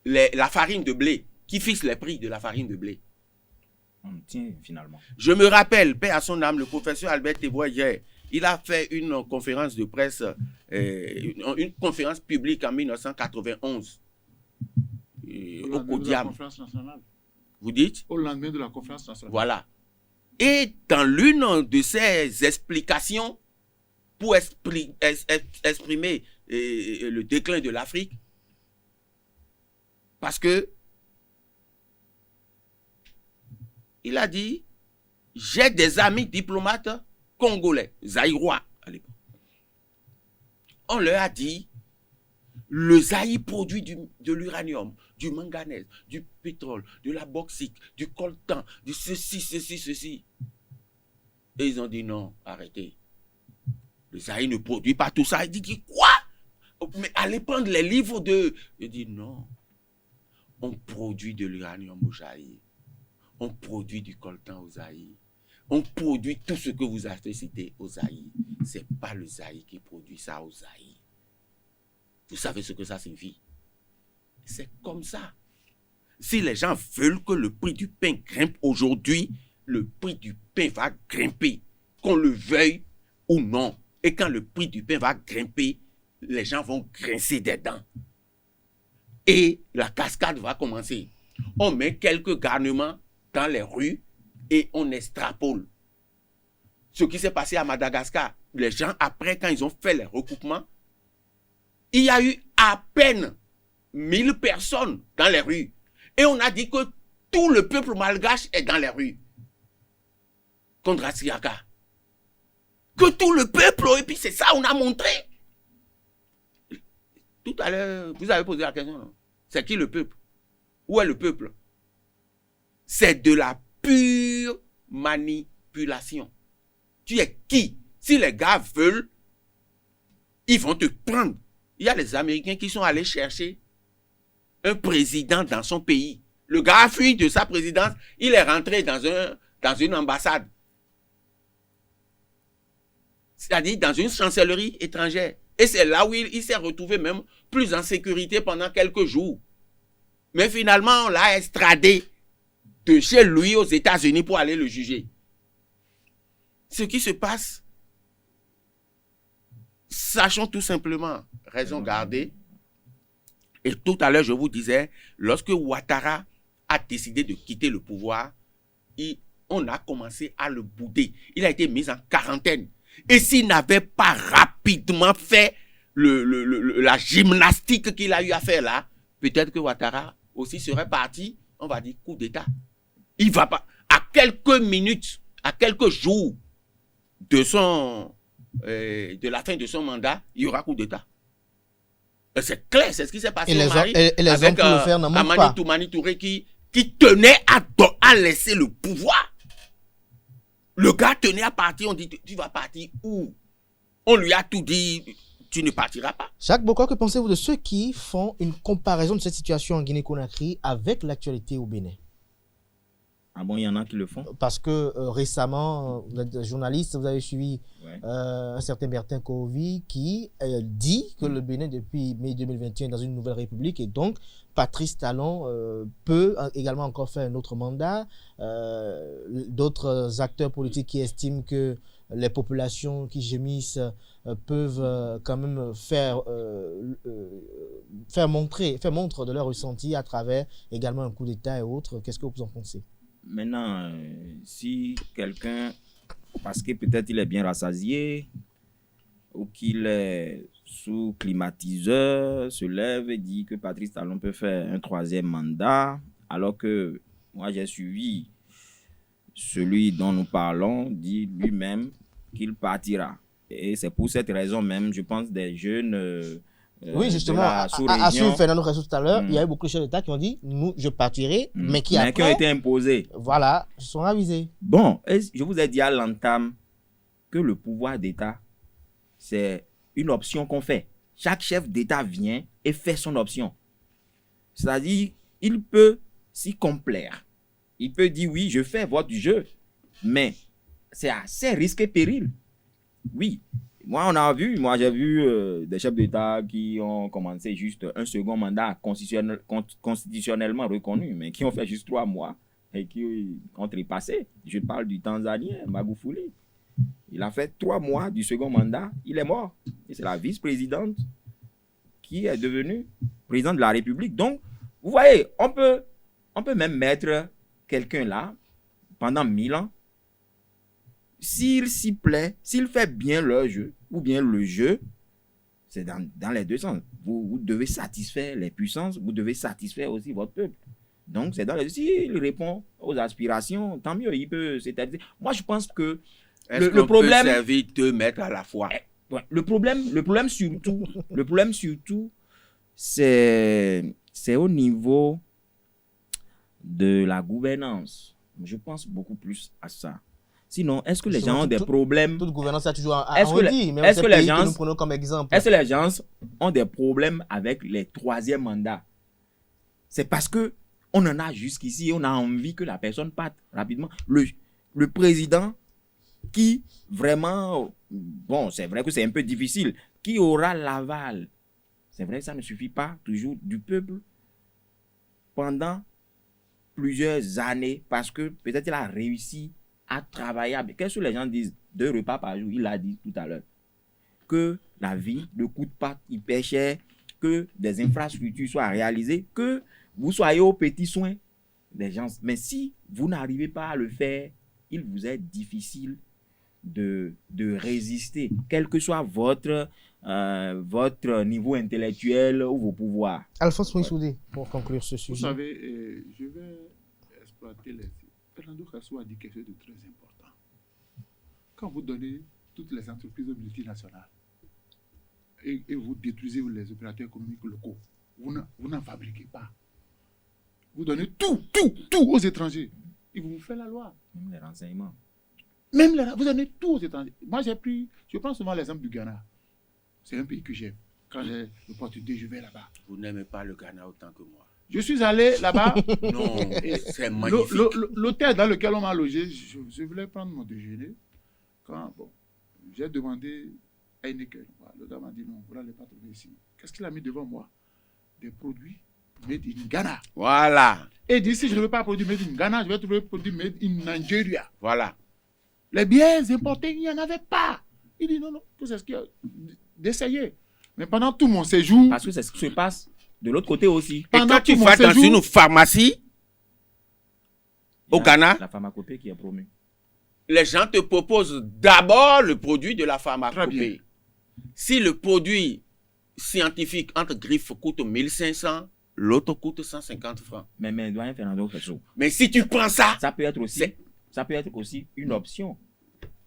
la farine de blé, qui fixe les prix de la farine de blé. On tient finalement. Je me rappelle, paix à son âme, le professeur Albert Tebois hier, il a fait une conférence de presse, une conférence publique en 1991 au Codiam. Vous dites? Au lendemain de la conférence nationale. Voilà. Et dans l'une de ses explications pour exprimer le déclin de l'Afrique, parce que il a dit, j'ai des amis diplomates congolais, zaïrois à l'époque. On leur a dit, le Zaïre produit de l'uranium, du manganèse, du pétrole, de la bauxite, du coltan, du ceci. Et ils ont dit non, arrêtez. Le Zaïre ne produit pas tout ça. Il dit quoi? Mais allez prendre les livres de... Il dit non. On produit de l'uranium au Zaïre. On produit du coltan au Zaïre. On produit tout ce que vous avez cité au Zaïre. Ce n'est pas le Zaïre qui produit ça au Zaïre. Vous savez ce que ça signifie? C'est comme ça. Si les gens veulent que le prix du pain grimpe aujourd'hui, le prix du pain va grimper, qu'on le veuille ou non. Et quand le prix du pain va grimper, les gens vont grincer des dents. Et la cascade va commencer. On met quelques garnements dans les rues et on extrapole. Ce qui s'est passé à Madagascar, les gens, après, quand ils ont fait les recoupements, il y a eu à peine 1000 personnes dans les rues. Et on a dit que tout le peuple malgache est dans les rues. Contre Atsiaka. Que tout le peuple, et puis c'est ça on a montré. Tout à l'heure, vous avez posé la question, non? C'est qui le peuple? Où est le peuple? C'est de la pure manipulation. Tu es qui? Si les gars veulent, ils vont te prendre. Il y a les Américains qui sont allés chercher un président dans son pays. Le gars a fui de sa présidence, il est rentré dans une ambassade. C'est-à-dire dans une chancellerie étrangère. Et c'est là où il s'est retrouvé même plus en sécurité pendant quelques jours. Mais finalement, on l'a extradé de chez lui aux États-Unis pour aller le juger. Ce qui se passe, sachons tout simplement, raison gardée. Et tout à l'heure, je vous disais, lorsque Ouattara a décidé de quitter le pouvoir, on a commencé à le bouder. Il a été mis en quarantaine. Et s'il n'avait pas rapidement fait la gymnastique qu'il a eu à faire là, peut-être que Ouattara aussi serait parti, on va dire, coup d'État. Il va pas. À quelques minutes, à quelques jours de la fin de son mandat, il y aura coup d'État. C'est clair, c'est ce qui s'est passé au Mali avec Amani Toumani Touré qui tenait à laisser le pouvoir. Le gars tenait à partir, on dit, tu vas partir où? On lui a tout dit, tu ne partiras pas. Jacques Bokor, que pensez-vous de ceux qui font une comparaison de cette situation en Guinée-Conakry avec l'actualité au Bénin? Ah bon, il y en a qui le font. Parce que récemment, vous êtes journaliste, vous avez suivi Ouais. un certain Bertin Kovi qui dit que le Bénin, depuis mai 2021, est dans une nouvelle république et donc Patrice Talon peut également encore faire un autre mandat. D'autres acteurs politiques qui estiment que les populations qui gémissent peuvent quand même faire montre de leur ressenti à travers également un coup d'État et autres. Qu'est-ce que vous en pensez? Maintenant, si quelqu'un, parce que peut-être il est bien rassasié ou qu'il est sous climatiseur, se lève et dit que Patrice Talon peut faire un 3e mandat, alors que moi j'ai suivi celui dont nous parlons, dit lui-même qu'il partira. Et c'est pour cette raison même, je pense, des jeunes... oui, justement, à suivre Fernando Ressou tout à l'heure, il y a eu beaucoup de chefs d'État qui ont dit « je partirai », mais qui ont été imposés. Voilà, ils sont avisés. Bon, je vous ai dit à l'entame que le pouvoir d'État, c'est une option qu'on fait. Chaque chef d'État vient et fait son option. C'est-à-dire, il peut s'y complaire. Il peut dire « oui, je fais votre jeu », mais c'est assez risque et péril. Oui. Moi, j'ai vu des chefs d'État qui ont commencé juste un second mandat constitutionnellement reconnu, mais qui ont fait juste 3 mois et qui ont trépassé. Je parle du Tanzanien, Magufuli. Il a fait 3 mois du second mandat, il est mort. Et c'est la vice-présidente qui est devenue présidente de la République. Donc, vous voyez, on peut même mettre quelqu'un là pendant 1000 ans. S'il s'y plaît, s'il fait bien leur jeu, ou bien le jeu, c'est dans les deux sens. Vous devez satisfaire les puissances, vous devez satisfaire aussi votre peuple. Donc, c'est dans les deux. S'il répond aux aspirations, tant mieux, il peut s'établir. Moi, je pense que le problème... peut servir 2 maîtres à la fois. Ouais, le problème surtout, c'est au niveau de la gouvernance. Je pense beaucoup plus à ça. Sinon, est-ce que les gens ont des problèmes? Toute gouvernance a toujours un redit, mais est-ce que les gens, que nous prenons comme exemple, est-ce que les gens ont des problèmes avec les 3e mandats? C'est parce que on en a jusqu'ici, on a envie que la personne parte rapidement. Le président qui vraiment, bon, c'est vrai que c'est un peu difficile, qui aura l'aval, c'est vrai que ça ne suffit pas toujours du peuple pendant plusieurs années parce que peut-être il a réussi à travailler. Qu'est-ce que les gens disent? 2 repas par jour, il l'a dit tout à l'heure. Que la vie ne coûte pas hyper cher, que des infrastructures soient réalisées, que vous soyez aux petits soins des gens. Mais si vous n'arrivez pas à le faire, il vous est difficile de résister, quel que soit votre niveau intellectuel ou vos pouvoirs. Alphonse Moïsoudé, pour conclure ce sujet. Vous savez, je vais exploiter les... Fernando Ressou a dit quelque chose de très important. Quand vous donnez toutes les entreprises multinationales et vous détruisez les opérateurs économiques locaux, vous n'en fabriquez pas. Vous donnez tout aux étrangers. Ils vous font la loi. Même les renseignements. Vous donnez tout aux étrangers. Moi, je prends souvent l'exemple du Ghana. C'est un pays que j'aime. Quand j'ai l'opportunité, je vais là-bas. Vous n'aimez pas le Ghana autant que moi. Je suis allé là-bas. Non, c'est magnifique. L'hôtel dans lequel on m'a logé, je voulais prendre mon déjeuner. Quand j'ai demandé à une écueil, le gars m'a dit non, vous n'allez pas trouver ici. Qu'est-ce qu'il a mis devant moi? Des produits made in Ghana. Voilà. Et dit si je ne veux pas produire made in Ghana, je vais trouver produit made in Nigeria. Voilà. Les biens importés, il n'y en avait pas. Il dit non, tout c'est ce qu'il y a d'essayer. Mais pendant tout mon séjour... Parce que c'est ce qui se passe de l'autre côté aussi. Et quand tu vas dans une pharmacie au Ghana, la pharmacopée qui est promue. Les gens te proposent d'abord le produit de la pharmacopée. Si le produit scientifique entre griffes coûte 1500, l'autre coûte 150 francs. Mais doyen Fernando Ressou. Mais si tu prends ça, ça peut être aussi une option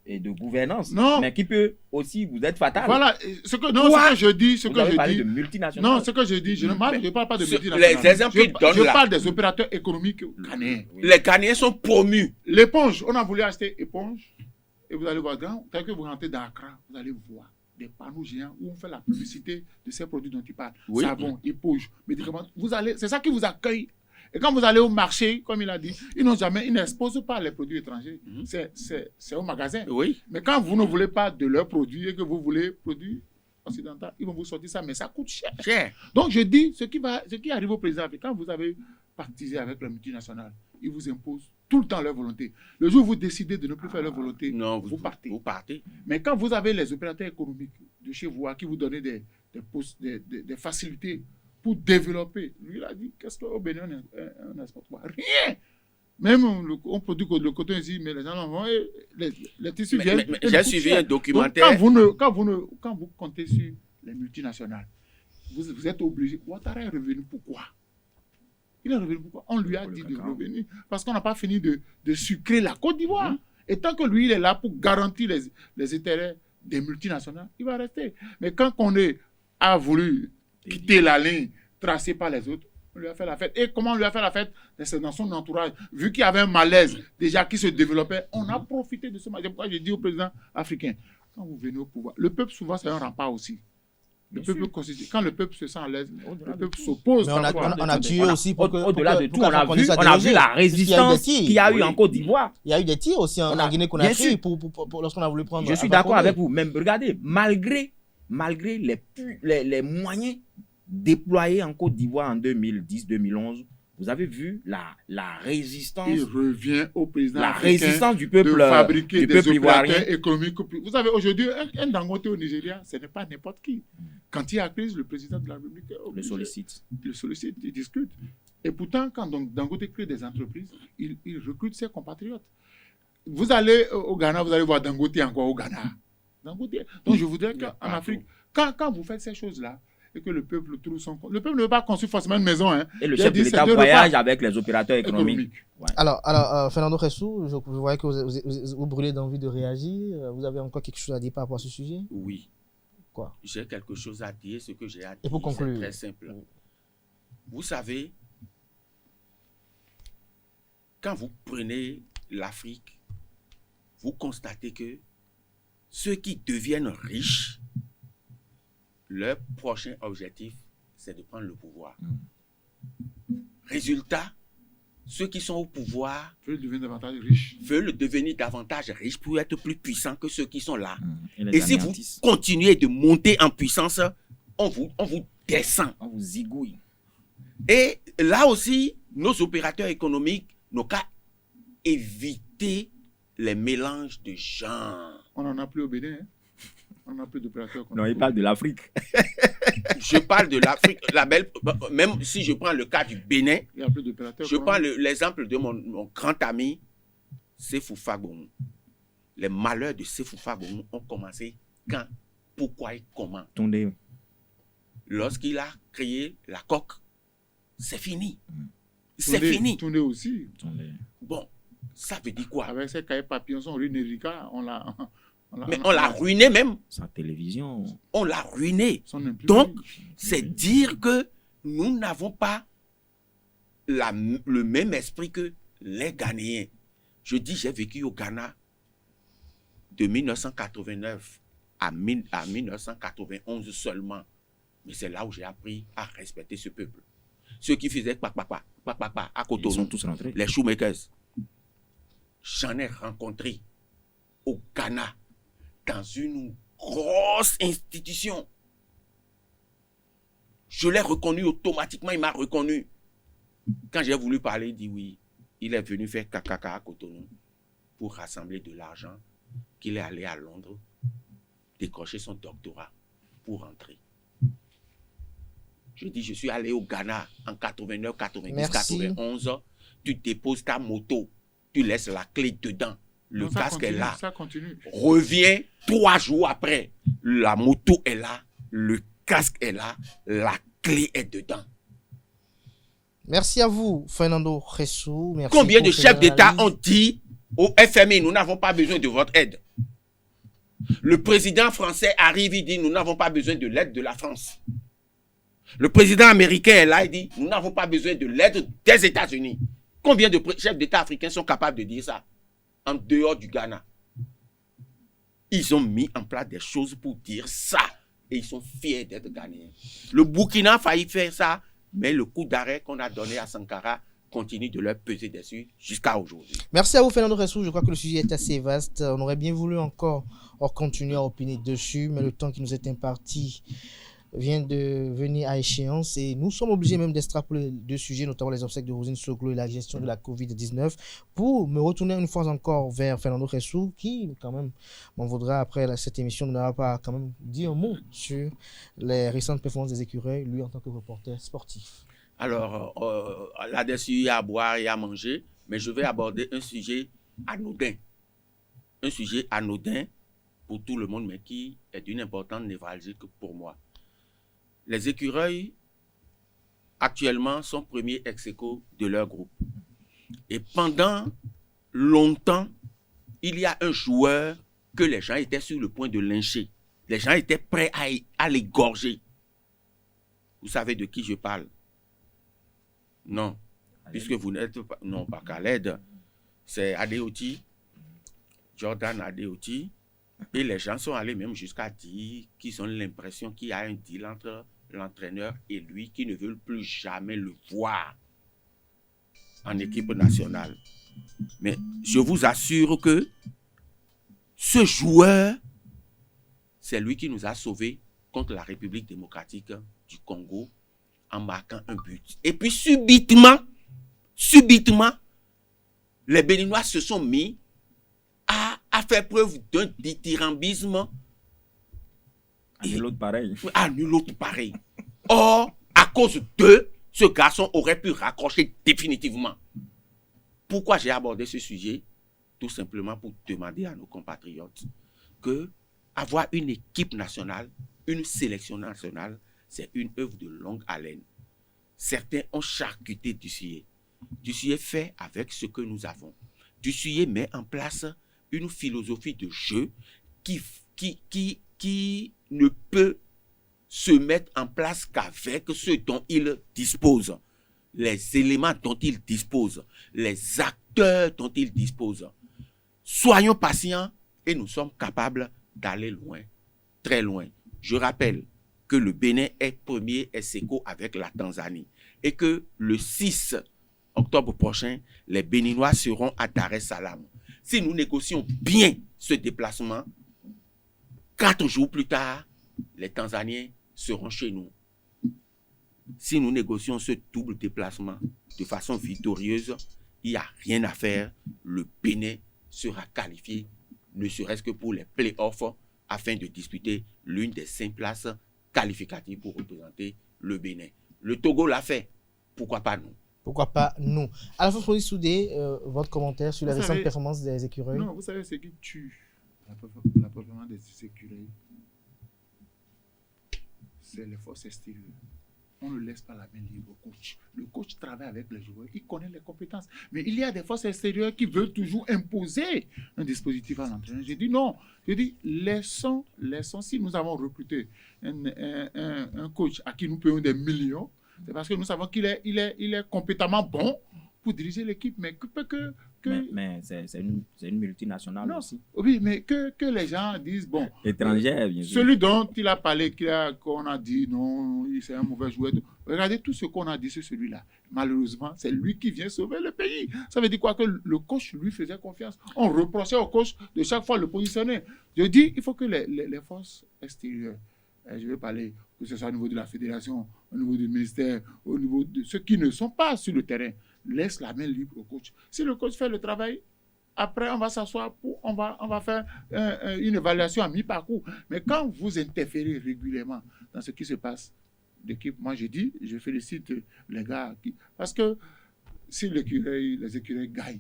et de gouvernance, non. Mais qui peut aussi vous être fatal. Voilà, ce que je dis, vous avez parlé de multinationales. Non, ce que je dis, je ne parle pas de multinationales. Les exemples qu'ils donnent là. Je parle des opérateurs économiques ghanéens. Les Ghanéens sont promus. L'éponge, on a voulu acheter éponge, et vous allez voir, tel que vous rentrez dans Accra, vous allez voir des panneaux géants où on fait la publicité de ces produits dont tu parles. Oui. Savon, éponge, médicaments. C'est ça qui vous accueille. Et quand vous allez au marché, comme il a dit, ils n'exposent pas les produits étrangers. C'est au magasin. Oui. Mais quand vous ne voulez pas de leurs produits et que vous voulez produits occidentaux, ils vont vous sortir ça, mais ça coûte cher. Donc je dis, ce qui arrive au président africain, vous avez pactisé avec les multinationales, ils vous imposent tout le temps leur volonté. Le jour où vous décidez de ne plus faire leur volonté, vous partez. Vous partez. Mais quand vous avez les opérateurs économiques de chez vous qui vous donnent des facilités pour développer, lui il a dit, qu'est-ce qu'au Bénin on exporte quoi? Rien. Même on produit le coton ici, mais les gens en vont, les tissus viennent. J'ai suivi un documentaire. Donc, quand vous comptez sur les multinationales, vous êtes obligé. Ouattara est revenu pourquoi? Il est revenu pourquoi? On lui a dit de revenir parce qu'on n'a pas fini de sucrer la Côte d'Ivoire. Et tant que lui, il est là pour garantir les intérêts des multinationales, il va rester. Mais quand Condé a voulu quitter la ligne tracée par les autres, on lui a fait la fête. Et comment on lui a fait la fête? C'est dans son entourage. Vu qu'il y avait un malaise déjà qui se développait, on a profité de ce malaise. C'est pourquoi j'ai dit au président africain, quand vous venez au pouvoir, le peuple souvent c'est un rempart aussi. Quand le peuple se sent à l'aise, le peuple s'oppose. Mais on a tué aussi pour que... Au-delà de tout, on a vu la résistance qu'il y a eu en Côte d'Ivoire. Il y a eu des tirs aussi en Guinée-Conakry lorsqu'on a voulu prendre... Je suis d'accord avec vous. Même, regardez, malgré les moyens déployés en Côte d'Ivoire en 2010-2011, vous avez vu la résistance. Il revient au président la résistance du peuple, de fabriquer des ivoirien économiques. Vous savez, aujourd'hui, un Dangote au Nigeria, ce n'est pas n'importe qui. Quand il y a crise, le président de la République le sollicite, il discute. Et pourtant, quand Dangote crée des entreprises, il recrute ses compatriotes. Vous allez au Ghana, vous allez voir Dangote encore au Ghana. Donc je voudrais qu'en Afrique, quand vous faites ces choses-là, et que le peuple trouve son compte. Le peuple ne veut pas construire forcément une maison. Et le chef de l'État voyage avec les opérateurs économiques. Ouais. Alors Fernando Ressou, je voyais que vous brûlez d'envie de réagir. Vous avez encore quelque chose à dire par rapport à ce sujet? Oui. Quoi? J'ai quelque chose à dire. Ce que j'ai à dire, et pour conclure, c'est très simple. Vous savez, quand vous prenez l'Afrique, vous constatez que ceux qui deviennent riches, leur prochain objectif, c'est de prendre le pouvoir. Résultat, ceux qui sont au pouvoir veulent devenir davantage riches pour être plus puissants que ceux qui sont là. Et si vous continuez de monter en puissance, on vous descend. On vous zigouille. Et là aussi, nos opérateurs économiques n'ont qu'à éviter les mélanges de genres. On n'en a plus au Bénin, hein? On n'a plus d'opérateurs. Non, il parle de l'Afrique. Je parle de l'Afrique. Même si je prends le cas du Bénin, il y a plus d'opérateurs. Je prends l'exemple de mon grand ami, Séfou Fagbon. Les malheurs de Séfou Fagbon ont commencé quand, pourquoi et comment. Tondé. Lorsqu'il a créé la coque, c'est fini. C'est fini. Tondé aussi. Bon, ça veut dire quoi? Avec ces cahiers papillons, son rue Nérika, on l'a ruiné même. Sa télévision. On l'a ruiné. Donc, c'est dire que nous n'avons pas le même esprit que les Ghanéens. Je dis, j'ai vécu au Ghana de 1989 à 1991 seulement. Mais c'est là où j'ai appris à respecter ce peuple. Ceux qui faisaient à Cotonou, ils sont tous rentrés. Les shoemakers. J'en ai rencontré au Ghana dans une grosse institution. Je l'ai reconnu automatiquement, il m'a reconnu. Quand j'ai voulu parler, il dit oui. Il est venu faire caca à Cotonou pour rassembler de l'argent, qu'il est allé à Londres décrocher son doctorat pour rentrer. Je dis, je suis allé au Ghana en 89, 90, Merci. 91. Tu déposes ta moto, tu laisses la clé dedans. Le casque est là. Reviens 3 jours après. La moto est là, le casque est là, la clé est dedans. Merci à vous, Fernando Ressou. Merci. Combien de chefs d'État ont dit au FMI, nous n'avons pas besoin de votre aide? Le président français arrive, il dit, nous n'avons pas besoin de l'aide de la France. Le président américain est là, il dit, nous n'avons pas besoin de l'aide des États-Unis. Combien de chefs d'État africains sont capables de dire ça en dehors du Ghana? Ils ont mis en place des choses pour dire ça. Et ils sont fiers d'être Ghanéens. Le Burkina a failli faire ça, mais le coup d'arrêt qu'on a donné à Sankara continue de leur peser dessus jusqu'à aujourd'hui. Merci à vous, Fernando Ressou. Je crois que le sujet est assez vaste. On aurait bien voulu encore continuer à opiner dessus, mais le temps qui nous est imparti vient de venir à échéance et nous sommes obligés même d'extrapoler deux sujets, notamment les obsèques de Rosine Soglo et la gestion de la Covid-19, pour me retourner une fois encore vers Fernando Ressou, qui quand même m'en voudra après cette émission de n'avoir pas quand même dit un mot sur les récentes performances des écureuils, lui en tant que reporter sportif. Alors, là-dessus, il y a à boire et à manger, mais je vais aborder un sujet anodin. Un sujet anodin pour tout le monde, mais qui est d'une importance névralgique pour moi. Les écureuils, actuellement, sont premiers ex-aequo de leur groupe. Et pendant longtemps, il y a un joueur que les gens étaient sur le point de lyncher. Les gens étaient prêts à l'égorger. Vous savez de qui je parle? Non, puisque vous n'êtes pas... Non, pas Khaled. C'est Adeoti, Jordan Adeoti. Et les gens sont allés même jusqu'à dire qu'ils ont l'impression qu'il y a un deal entre l'entraîneur et lui, qui ne veulent plus jamais le voir en équipe nationale. Mais je vous assure que ce joueur, c'est lui qui nous a sauvés contre la République démocratique du Congo en marquant un but. Et puis subitement, les Béninois se sont mis à faire preuve d'un dithyrambisme. À nul autre pareil. À nul autre pareil. Or, à cause d'eux, ce garçon aurait pu raccrocher définitivement. Pourquoi j'ai abordé ce sujet? Tout simplement pour demander à nos compatriotes que avoir une équipe nationale, une sélection nationale, c'est une œuvre de longue haleine. Certains ont charcuté Dussuyer. Dussuyer fait avec ce que nous avons. Dussuyer met en place une philosophie de jeu qui ne peut se mettre en place qu'avec ce dont il dispose. Les éléments dont il dispose, les acteurs dont il dispose. Soyons patients et nous sommes capables d'aller loin, très loin. Je rappelle que le Bénin est premier ex-aequo avec la Tanzanie et que le 6 octobre prochain, les Béninois seront à Dar es Salaam. Si nous négocions bien ce déplacement, 4 jours plus tard, les Tanzaniens seront chez nous. Si nous négocions ce double déplacement de façon victorieuse, il n'y a rien à faire. Le Bénin sera qualifié, ne serait-ce que pour les play-offs, afin de disputer l'une des 5 places qualificatives pour représenter le Bénin. Le Togo l'a fait. Pourquoi pas nous? Pourquoi pas nous? Alphonse Maurice Soudé, votre commentaire sur les récentes performances des écureuils? Non, vous savez ce qui tue la performance des écureuils, c'est les forces extérieures. On ne laisse pas la main libre au coach. Le coach travaille avec les joueurs, il connaît les compétences. Mais il y a des forces extérieures qui veulent toujours imposer un dispositif à l'entraîneur. J'ai dit non. J'ai dit laissons. Si nous avons recruté un coach à qui nous payons des millions, c'est parce que nous savons qu'il est compétemment bon pour diriger l'équipe. Mais mais c'est une multinationale non, aussi. Oui, mais que les gens disent, bon... Étrangère, bien sûr. Celui dont il a parlé, qu'on a dit, non, c'est un mauvais joueur. Regardez tout ce qu'on a dit sur celui-là. Malheureusement, c'est lui qui vient sauver le pays. Ça veut dire quoi? Que le coach lui faisait confiance. On reprochait au coach de chaque fois le positionner. Je dis, il faut que les forces extérieures, je vais parler, que ce soit au niveau de la fédération, au niveau du ministère, au niveau de ceux qui ne sont pas sur le terrain, laisse la main libre au coach. Si le coach fait le travail, après on va s'asseoir, on va faire une évaluation à mi-parcours. Mais quand vous interférez régulièrement dans ce qui se passe d'équipe, moi je félicite les gars. Parce que si les écureuils gagnent,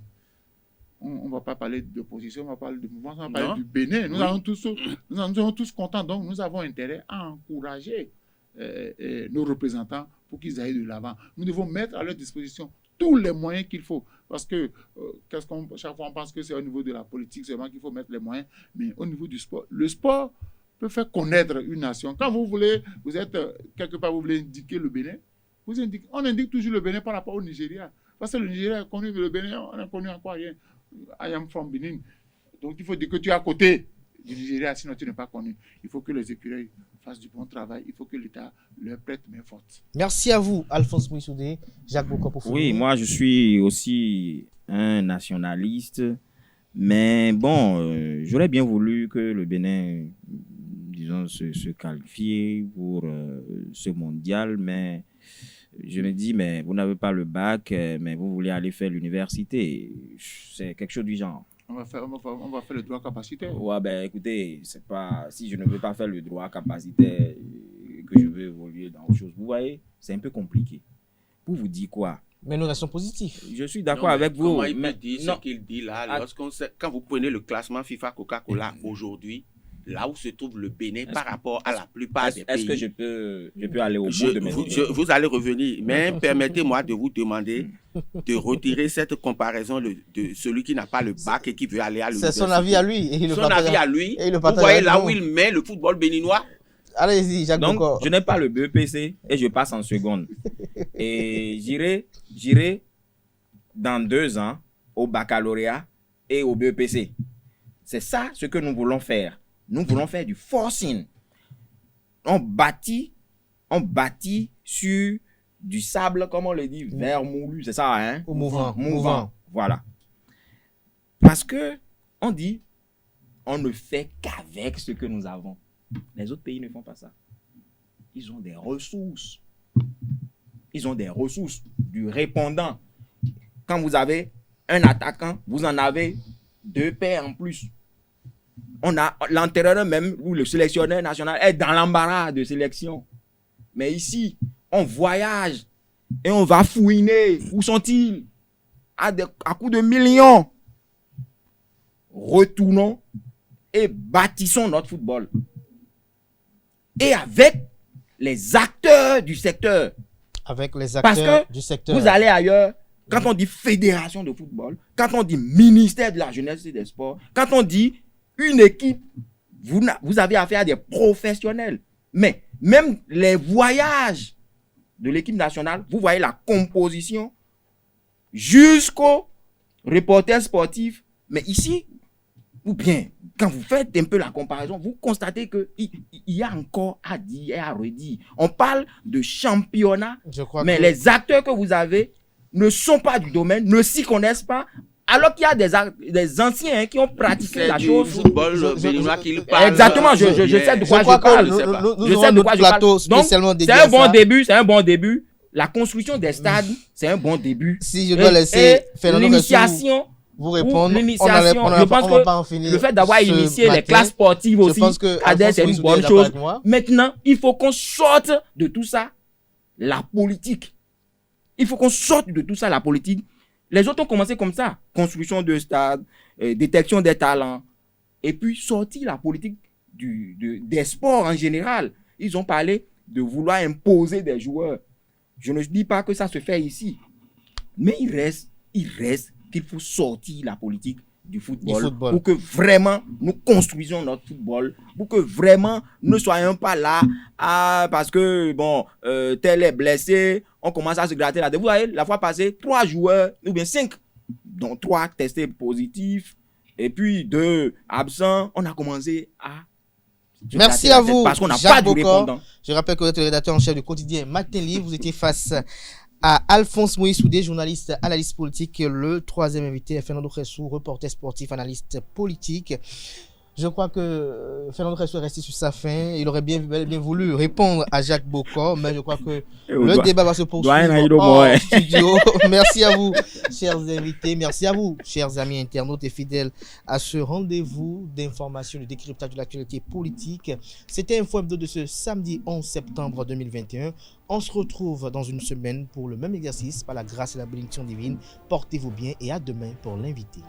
on ne va pas parler d'opposition, on va parler de mouvement, on va parler du Bénin. Nous sommes tous contents, donc nous avons intérêt à encourager nos représentants pour qu'ils aillent de l'avant. Nous devons mettre à leur disposition tous les moyens qu'il faut. Parce que chaque fois on pense que c'est au niveau de la politique seulement qu'il faut mettre les moyens, mais au niveau du sport, le sport peut faire connaître une nation. Quand vous êtes quelque part, vous voulez indiquer le Bénin, on indique toujours le Bénin par rapport au Nigeria. Parce que le Nigeria est connu, le Bénin, on n'a connu encore rien. I am from Benin. Donc il faut dire que tu es à côté. du Nigeria, sinon tu n'es pas connu. Il faut que les écureuils fassent du bon travail. Il faut que l'État leur prête main forte. Merci à vous, Alphonse Moïsoudé. Jacques Boko pour finir. Oui, moi je suis aussi un nationaliste, mais bon, j'aurais bien voulu que le Bénin, disons, se qualifie pour ce mondial, mais je me dis, mais vous n'avez pas le bac, mais vous voulez aller faire l'université. C'est quelque chose du genre. On va faire le droit capacitaire. Ouais, ben écoutez, c'est pas, si je ne veux pas faire le droit capacitaire, que je veux évoluer dans autre chose, vous voyez, c'est un peu compliqué. Pour vous dire quoi? Mais nous restons positifs. Je suis d'accord avec vous. Comment il mais peut dire non. ce qu'il dit là, quand vous prenez le classement FIFA Coca-Cola aujourd'hui, là où se trouve le Bénin par rapport à la plupart des pays. Est-ce que je peux aller au bout de mes idées? Vous allez revenir, mais permettez-moi de vous demander de retirer cette comparaison de celui qui n'a pas le bac et qui veut aller à l'université. C'est son avis à lui. Et Son avis à lui. Et il le vous partage voyez avec là nous. où il met le football béninois. Allez-y, Jacques Donc, Boko. je n'ai pas le BEPC et je passe en seconde. Et j'irai dans 2 ans au baccalauréat et au BEPC. C'est ça ce que nous voulons faire. Nous voulons faire du forcing. On bâtit sur du sable, comme on le dit, vermoulu, c'est ça, hein? Ou mouvant. Voilà. Parce que on dit, on ne fait qu'avec ce que nous avons. Les autres pays ne font pas ça. Ils ont des ressources. Ils ont des ressources, du répondant. Quand vous avez un attaquant, vous en avez 2 paires en plus. On a l'entraîneur même, ou le sélectionneur national, est dans l'embarras de sélection. Mais ici, on voyage et on va fouiner. Où sont-ils? À coups de millions. Retournons et bâtissons notre football. Et avec les acteurs du secteur. Avec les Parce acteurs que du secteur. vous allez ailleurs, quand on dit fédération de football, quand on dit ministère de la jeunesse et des sports, quand on dit une équipe, vous avez affaire à des professionnels. Mais même les voyages de l'équipe nationale, vous voyez la composition jusqu'au reporter sportif. Mais ici, ou bien, quand vous faites un peu la comparaison, vous constatez qu'il y a encore à dire et à redire. On parle de championnat, mais les acteurs que vous avez ne sont pas du domaine, ne s'y connaissent pas, alors qu'il y a des anciens qui ont pratiqué la chose. Football béninois qui parle. Exactement, je sais de quoi je parle. Je sais de quoi je parle. Donc, c'est un bon début. La construction des stades, c'est un bon début. Si je dois laisser l'initiation, vous répondre, je pense que le fait d'avoir initié les classes sportives aussi, c'est une bonne chose. Maintenant, il faut qu'on sorte de tout ça la politique. Il faut qu'on sorte de tout ça la politique. Les autres ont commencé comme ça. Construction de stades, détection des talents. Et puis sortir la politique des sports en général. Ils ont parlé de vouloir imposer des joueurs. Je ne dis pas que ça se fait ici. Mais il reste qu'il faut sortir la politique du football pour que vraiment nous construisions notre football, pour que vraiment nous ne soyons pas là parce que tel est blessé, on commence à se gratter là. Vous voyez, la fois passée, 3 joueurs, ou bien 5, dont 3 testés positifs, et puis 2 absents, on a commencé à... Merci à vous, parce qu'on n'a Jacques pas de répondant. Je rappelle que vous êtes le rédacteur en chef du quotidien Matin Libre. Vous étiez face à Alphonse Moïsoudé, journaliste, analyste politique. Le 3e invité est Fernando Cressou, reporter sportif, analyste politique. Je crois que Fernando Cressou est resté sur sa faim. Il aurait bien voulu répondre à Jacques Boko, mais je crois que le débat va se poursuivre en studio. Merci à vous, chers invités. Merci à vous, chers amis internautes et fidèles à ce rendez-vous d'information, de décryptage de l'actualité politique. C'était Info Hebdo de ce samedi 11 septembre 2021. On se retrouve dans une semaine pour le même exercice, par la grâce et la bénédiction divine. Portez-vous bien et à demain pour l'invité.